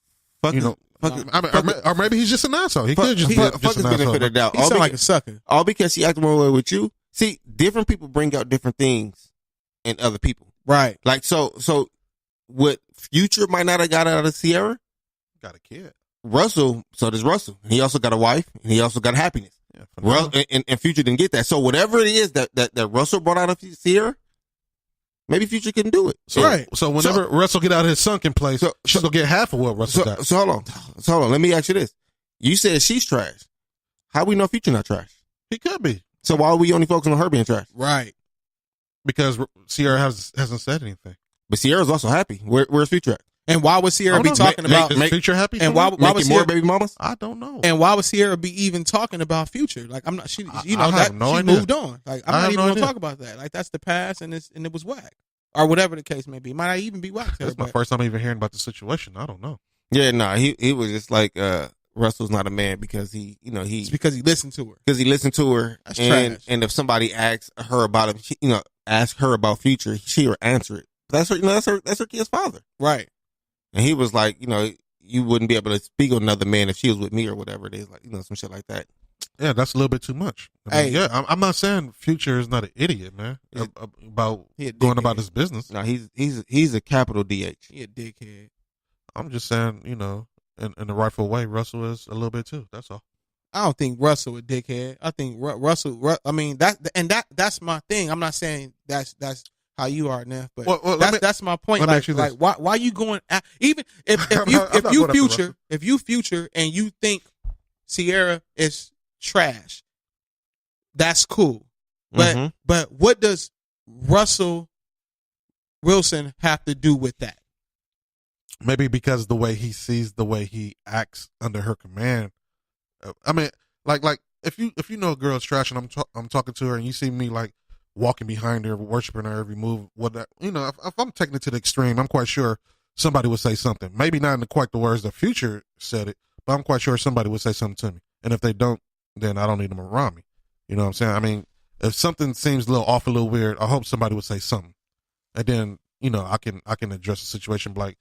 Or maybe he's just an asshole. He could just be fuck just his an benefit asshole. of the doubt. He sound like a sucker. All because she acted one way with you. See, different people bring out different things in other people. Right. Like, so what Future might not have got out of Sierra, Got a kid. Russell, so does Russell. He also got a wife, and he also got happiness. Yeah, And Future didn't get that. So whatever it is that Russell brought out of Sierra, maybe Future couldn't do it. So whenever Russell get out of his sunken place, she's gonna get half of what Russell got. So hold on. Let me ask you this. You said she's trash. How we know Future not trash? He could be. So why are we only focusing on her being trash? Right. Because Sierra hasn't said anything. But Sierra's also happy. Where's Future at? And why would Sierra be talking about Is Future happy? and why Making was more Sierra, baby mamas? I don't know. and why would Sierra be even talking about Future? Like I'm not she you know I that have no she idea. moved on. Like I'm I not have even no gonna idea. talk about that. Like that's the past and it was whack. Or whatever the case may be. It might not even be whack. That's my first time even hearing about the situation. I don't know. Yeah, nah. He was just like Russell's not a man because It's because he listened to her. because he listened to her. That's and trash. and if somebody asks her about him, ask her about Future, she'll answer it. That's her. That's her kid's father. Right. And he was like, you wouldn't be able to speak with another man if she was with me or whatever it is, like some shit like that. Yeah, that's a little bit too much. I mean, Hey. yeah, I'm not saying Future is not an idiot, man, about He a going dickhead. about his business. No, he's a capital DH. He a dickhead. I'm just saying, in the rightful way, Russell is a little bit too. That's all. I don't think Russell a dickhead. I think Russell. I mean that's my thing. I'm not saying that's how you are now, but Well, that's my point. let me Like, ask you this. why you going even if I'm you not if going you after Future Russell. if you Future and you think Sierra is trash, that's cool. Mhm. But what does Russell Wilson have to do with that? Maybe because the way he sees, the way he acts under her command. I mean, like if you know a girl's trash and I'm talking to her and you see me like walking behind her, worshiping her every move, if I'm taking it to the extreme, I'm quite sure somebody would say something. Maybe not in quite the words the Future said it, but I'm quite sure somebody would say something to me. And if they don't, then I don't need them around me. You know what I'm saying? I mean, if something seems a little off, a little weird, I hope somebody would say something, and then I can address the situation like,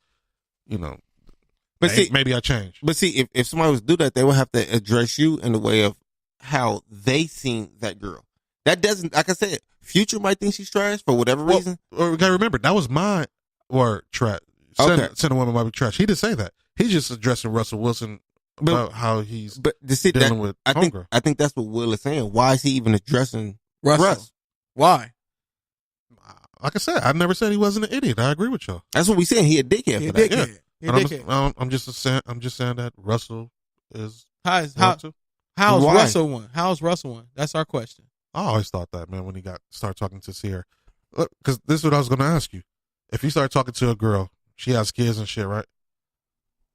But see, maybe I change. But see, if somebody was to do that, they would have to address you in the way of how they seen that girl. That doesn't, like I said, Future might think she's trash for whatever reason. Or we gotta remember that was my word. Trash. Okay. Send a woman might be trash. He didn't say that. He's just addressing Russell Wilson about how he's But to see dealing that, with I homegirl. think that's what Will is saying. Why is he even addressing Russell. Russ? Why? Like I said, I never said he wasn't an idiot. I agree with y'all. That's what we saying. He a dickhead He a for that. dickhead. Yeah. He a But dickhead. I'm just saying that Russell is How's wrong too. Why? Russell won? How's Russell won? That's our question. I always thought that, man, when he started talking to Sierra. Because this is what I was going to ask you. If you start talking to a girl, she has kids and shit, right?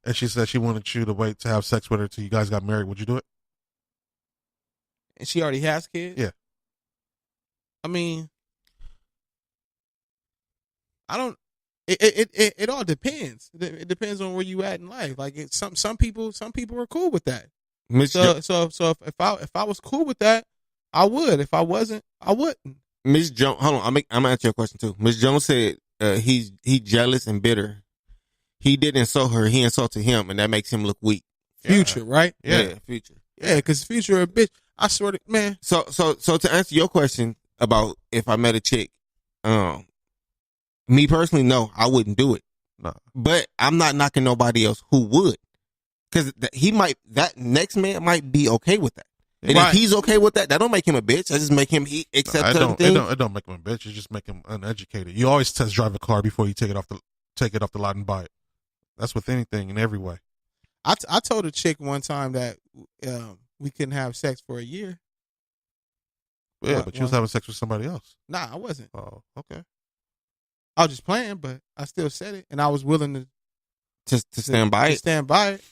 And she said she wanted you to wait to have sex with her till you guys got married, would you do it? And she already has kids? Yeah. I mean, I don't. It all depends. It depends on where you at in life. Like some people are cool with that. Miss So if I was cool with that, I would. If I wasn't, I wouldn't. Miss Jones, hold on. I'm gonna answer your question too. Miss Jones said he's jealous and bitter. He didn't insult her. He insulted him, and that makes him look weak. Future, right? Yeah. Future. Yeah, because Future a bitch. I swear to man. So to answer your question about if I met a chick, me personally, no, I wouldn't do it. No. But I'm not knocking nobody else who would, because that next man might be okay with that. And Right. if he's okay with that, that don't make him a bitch. That just make him accept certain things. It don't make him a bitch. It just make him uneducated. You always test drive a car before you take it off the lot and buy it. That's with anything in every way. I told a chick one time that we couldn't have sex for a year. Yeah, What- but you was what? having sex with somebody else. Nah, I wasn't. Oh, okay. I was just playing, but I still said it, and I was willing to stand by to it. stand by it.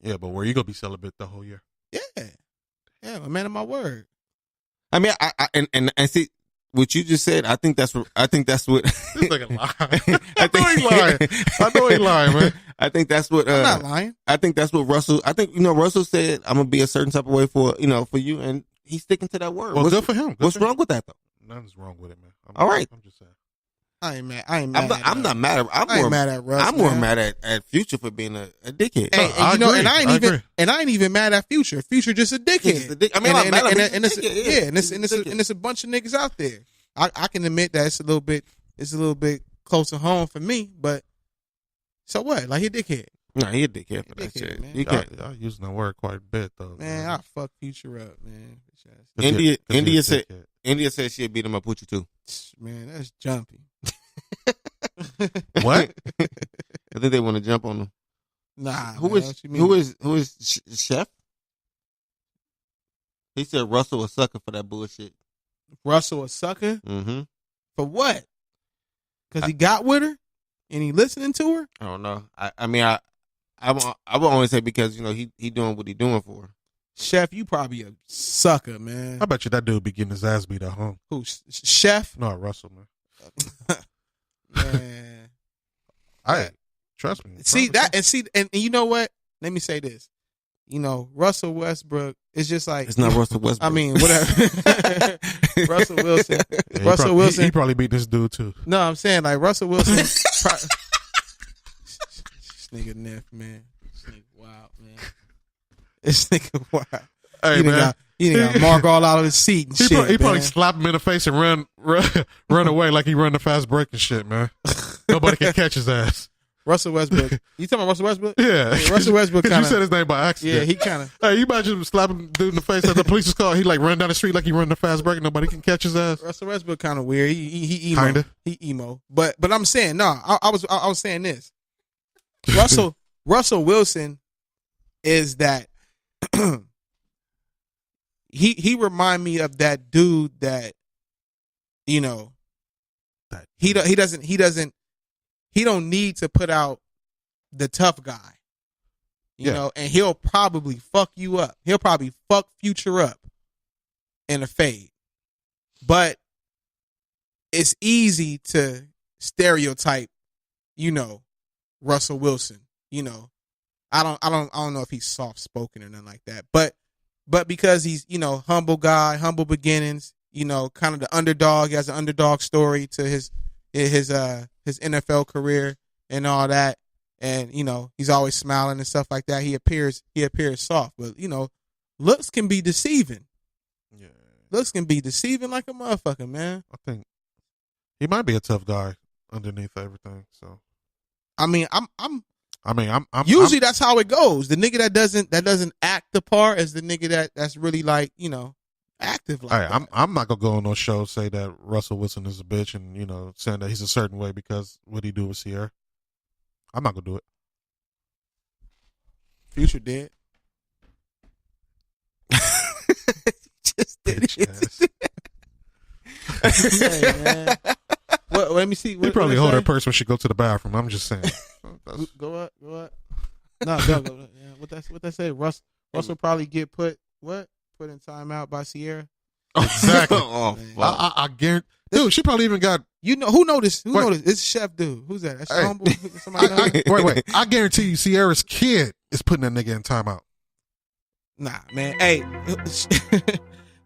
Yeah, but were you gonna be celibate the whole year? Yeah, a man of my word. I mean, I and see what you just said. I think that's what. This nigga lying. I know he lying. I know he lying, man. I think that's what. I'm not lying. I think that's what Russell. I think Russell said I'm gonna be a certain type of way for you, and he's sticking to that word. Well, good for him. Good What's for him. wrong with that though? Nothing's wrong with it, man. All right. I'm just saying. I ain't mad. I ain't mad. I'm not mad at. I ain't mad at Russ. I'm more mad at Future for being a dickhead. Hey, I and agree. I ain't even mad at Future. Future just a dickhead. I mean, I'm mad at him. And it's a bunch of niggas out there. I can admit that it's a little bit close to home for me, but so what? Like he a dickhead. No, he a dickhead for that shit. Man. You can't. Y'all using that word quite a bit though. Man, I fuck Future up, man. India said she'd beat him up with you too. Man, that's jumpy. What? I think they want to jump on him. Nah, Who man, is Chef? He said Russell a sucker for that bullshit. Russell a sucker Mm-hmm. for what? Because he got with her and he listening to her. I don't know. I mean, I would only say because he doing what he doing for her. Chef, you probably a sucker, man. I bet you that dude be getting his ass beat at home. Who? Chef? No, Russell, man. Man. Trust me. See that and you know what? Let me say this. Russell Westbrook is just like It's not Russell Westbrook. I mean, whatever. Russell Wilson. Yeah, Russell Wilson. He probably beat this dude too. No, I'm saying like Russell Wilson. This nigga Nimpho, man. This nigga wild, man. This nigga wild. Hey, man. He done got Marq all out of his seat and shit. He probably man. slap him in the face and run away like he run the fast break and shit, man. Nobody can catch his ass. Russell Westbrook. You talking about Russell Westbrook? Yeah. Russell Westbrook kind You of. said his name by accident. Yeah, he kind of. Hey, you imagine slapping dude in the face as the police is called. He like run down the street like he run the fast break and nobody can catch his ass. Russell Westbrook kind of weird. He emo. Kinda. He emo. But I'm saying no. I was saying this. Russell Wilson is that. He remind me of that dude that, he don't need to put out the tough guy, you know, and he'll probably fuck you up. He'll probably fuck Future up in a fade, but it's easy to stereotype, Russell Wilson. I don't know if he's soft spoken or nothing like that, but because he's, humble guy, humble beginnings, kind of the underdog. He has an underdog story to his NFL career and all that. And, he's always smiling and stuff like that. He appears soft, but, looks can be deceiving. Yeah. Looks can be deceiving like a motherfucker, man. I think he might be a tough guy underneath everything. So, I'm usually that's how it goes. The nigga that doesn't act the part is the nigga that's really like, active like that. I'm not gonna go on no show say that Russell Wilson is a bitch and saying that he's a certain way because what he do with Sierra. I'm not gonna do it. Future dead. Just did it. Hey, man. Let me see. He probably hold her purse when she go to the bathroom. I'm just saying. Go up. No, go. Yeah, what that say? Russell probably get put in timeout by Sierra. Exactly. Oh, I guarantee. Dude, she probably even got. Who noticed? Who noticed? It's Chef dude. Who's that? That's humble. Somebody know? Wait. I guarantee you, Sierra's kid is putting that nigga in timeout. Nah, man. Hey,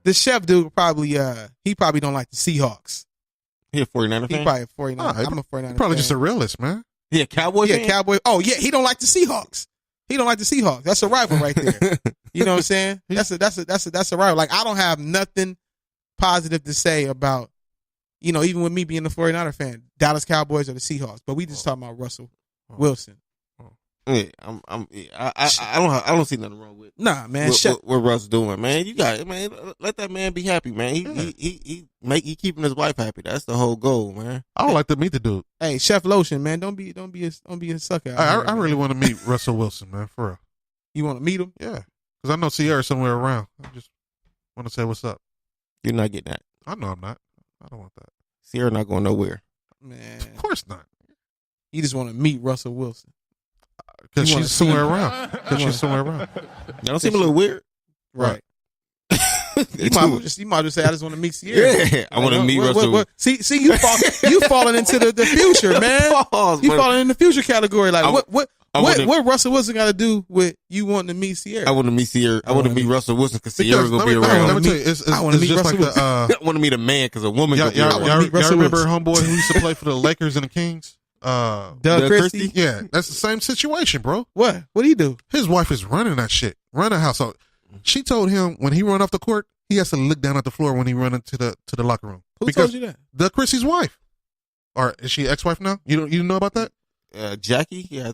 the Chef dude probably he probably don't like the Seahawks. He a 49er fan? He probably a 49er. Nah, I'm a 49er. Probably fan. just a realist, man. He a Cowboy fan? Cowboy. Oh yeah, he don't like the Seahawks. That's a rival right there. You know what I'm saying? That's a rival. Like I don't have nothing positive to say about, even with me being a 49er fan, Dallas Cowboys or the Seahawks. But we just talking about Russell Wilson. Yeah, I don't see nothing wrong with. Nah, man. What Russ doing, man? You got it, man. Let that man be happy, man. He keeping his wife happy. That's the whole goal, man. I would like to meet the dude. Hey, Chef Lotion, man. Don't be a sucker. I really want to meet Russell Wilson, man. For real. You want to meet him? Yeah, because I know Sierra's somewhere around. I just want to say what's up. You're not getting that. I know I'm not. I don't want that. Sierra not going nowhere. Man, Of course not. you just want to meet Russell Wilson. Because You wanna she's somewhere see- around. Because she's somewhere around. That don't seem a little weird, Right. You might as well say, I just want to meet Sierra. Yeah, I want to meet Russell. See, you falling into the future, man. Pause, You bro. falling in the future category. Like, what wanna- Russell Wilson got to do with you wanting to meet Sierra? I want to meet Sierra. I want to meet Russell Wilson because Sierra gonna be Let around. me tell you, it's I wanna meet just like Russell the. I want to meet a man because a woman gonna be around. Y'all remember homeboy who used to play for the Lakers and the Kings? Doug Christie? Yeah, that's the same situation, bro. What do you do? His wife is running that shit, running the house. So she told him when he run off the court, he has to look down at the floor when he run into the locker room. Who told you that? Doug Christie's wife, or is she ex-wife now? You didn't know about that? Jackie? Yeah.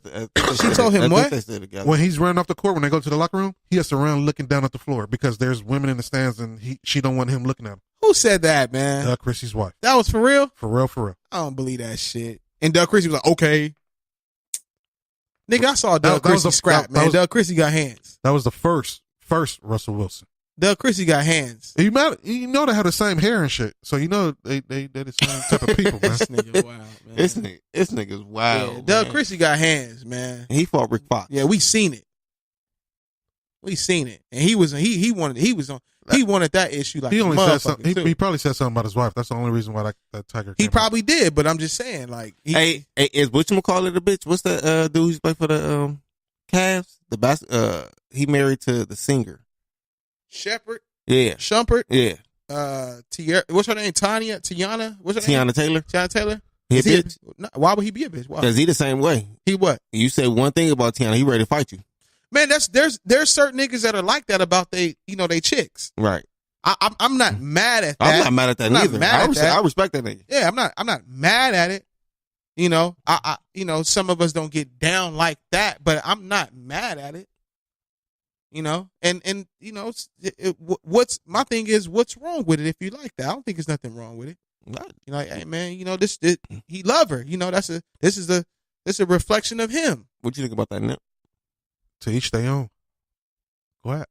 She told him what? They stay together. When he's running off the court, when they go to the locker room, he has to run looking down at the floor because there's women in the stands and she don't want him looking at him. Who said that, man? Doug Christie's wife. That was for real? For real, for real. I don't believe that shit. And Doug Christie was like, okay. Nigga, I saw Doug Christie scrap, man. Doug Christie got hands. That was the first Russell Wilson. Doug Christie got hands. You know they have the same hair and shit, so you know they're the same type of people, man. This nigga wild, man. This nigga's wild. Yeah, Doug man. Christie got hands, man. And he fought Rick Fox. Yeah, we seen it. And he wanted that issue like He a only said motherfucker, something. too. He probably said something about his wife. That's the only reason why that Tiger. He came probably did, but I'm just saying, like, Hey, is whatchamacallit a bitch? What's that dude who's playing for the Cavs? He married to the singer. Shepard, Yeah. Shumpert, Yeah. Tierra, what's her name? Tiana? What's her name? Tiana Taylor. Tiana Taylor? He a Is he bitch? no, why would he be a bitch? Why? Because he the same way. He what? You say one thing about Tiana, he ready to fight you. Man, there's certain niggas that are like that about they chicks. Right. I'm not mad at that. I'm not mad at that I'm not neither. mad at that. I respect that nigga. Yeah, I'm not mad at it. You know, I some of us don't get down like that, but I'm not mad at it. You know, and you know, what's my thing is, what's wrong with it if you like that? I don't think there's nothing wrong with it. Right. You know, like, hey man, you know this he love her. You know, this is a reflection of him. What you think about that, Nip? To each their own. Go ahead.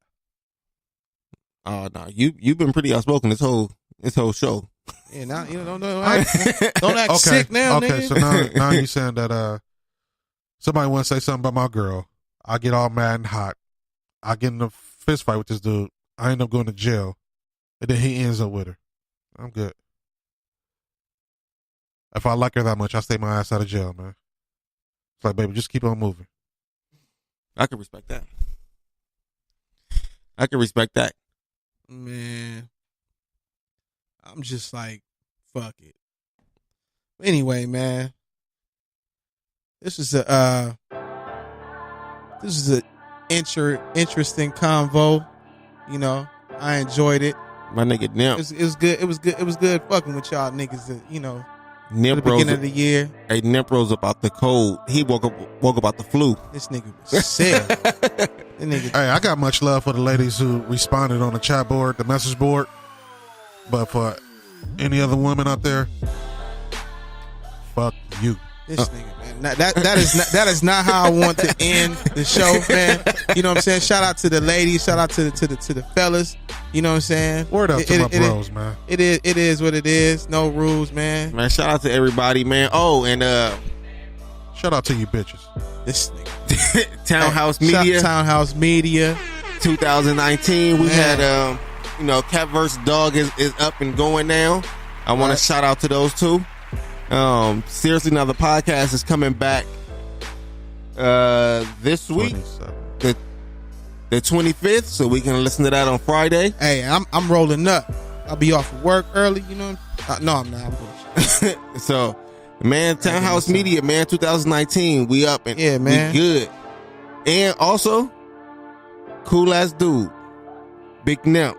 No, you've been pretty outspoken this whole show. Yeah, now you know don't act sick now, okay, nigga. so now you saying that somebody want to say something about my girl, I get all mad and hot, I get in a fist fight with this dude, I end up going to jail, and then he ends up with her. I'm good. If I like her that much, I stay my ass out of jail, man. It's like, baby, just keep on moving. I can respect that. Man, I'm just like, fuck it. Anyway, man, this is a interesting convo. You know, I enjoyed it. My nigga Nip. It was good. It was good fucking with y'all niggas. That, you know, Nip at the beginning of the year. Hey, Nip rose up out the cold. He woke up out the flu. This nigga was sick. Hey, I got much love for the ladies who responded on the chat board, the message board. But for any other woman out there, fuck you. This nigga, man. That is not how I want to end the show, man. You know what I'm saying? Shout out to the ladies. Shout out to the fellas. You know what I'm saying? Word up to my bros, man. It is what it is. No rules, man. Man, shout out to everybody, man. Oh, and shout out to you bitches. This nigga. Townhouse Media. Townhouse Media. 2019. We had Cat vs. Dog is up and going now. I want to shout out to those two. Seriously, now the podcast is coming back this week, the 25th, so we can listen to that on Friday. Hey, I'm rolling up. I'll be off of work early, you know. No, I'm not. I'm So, man, Townhouse Media, man, 2019, we up and yeah, man, we good. And also, cool ass dude, Big Nip.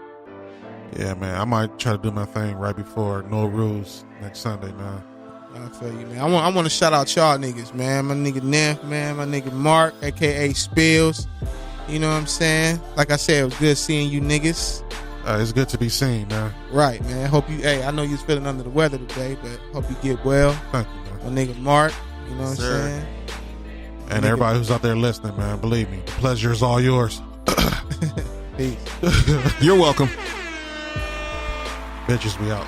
Yeah, man, I might try to do my thing right before No Rules next Sunday, man. I feel you, man. I want to shout out y'all niggas, man. My nigga Nimpho, man. My nigga Marq, aka Spills. You know what I'm saying? Like I said, it was good seeing you niggas. It's good to be seen, man. Right, man. Hope you. Hey, I know you was feeling under the weather today, but hope you get well. Thank you, man. My nigga Marq. You know what I'm saying? And everybody who's out there listening, man, believe me, the pleasure is all yours. Peace. You're welcome. Bitches, we out.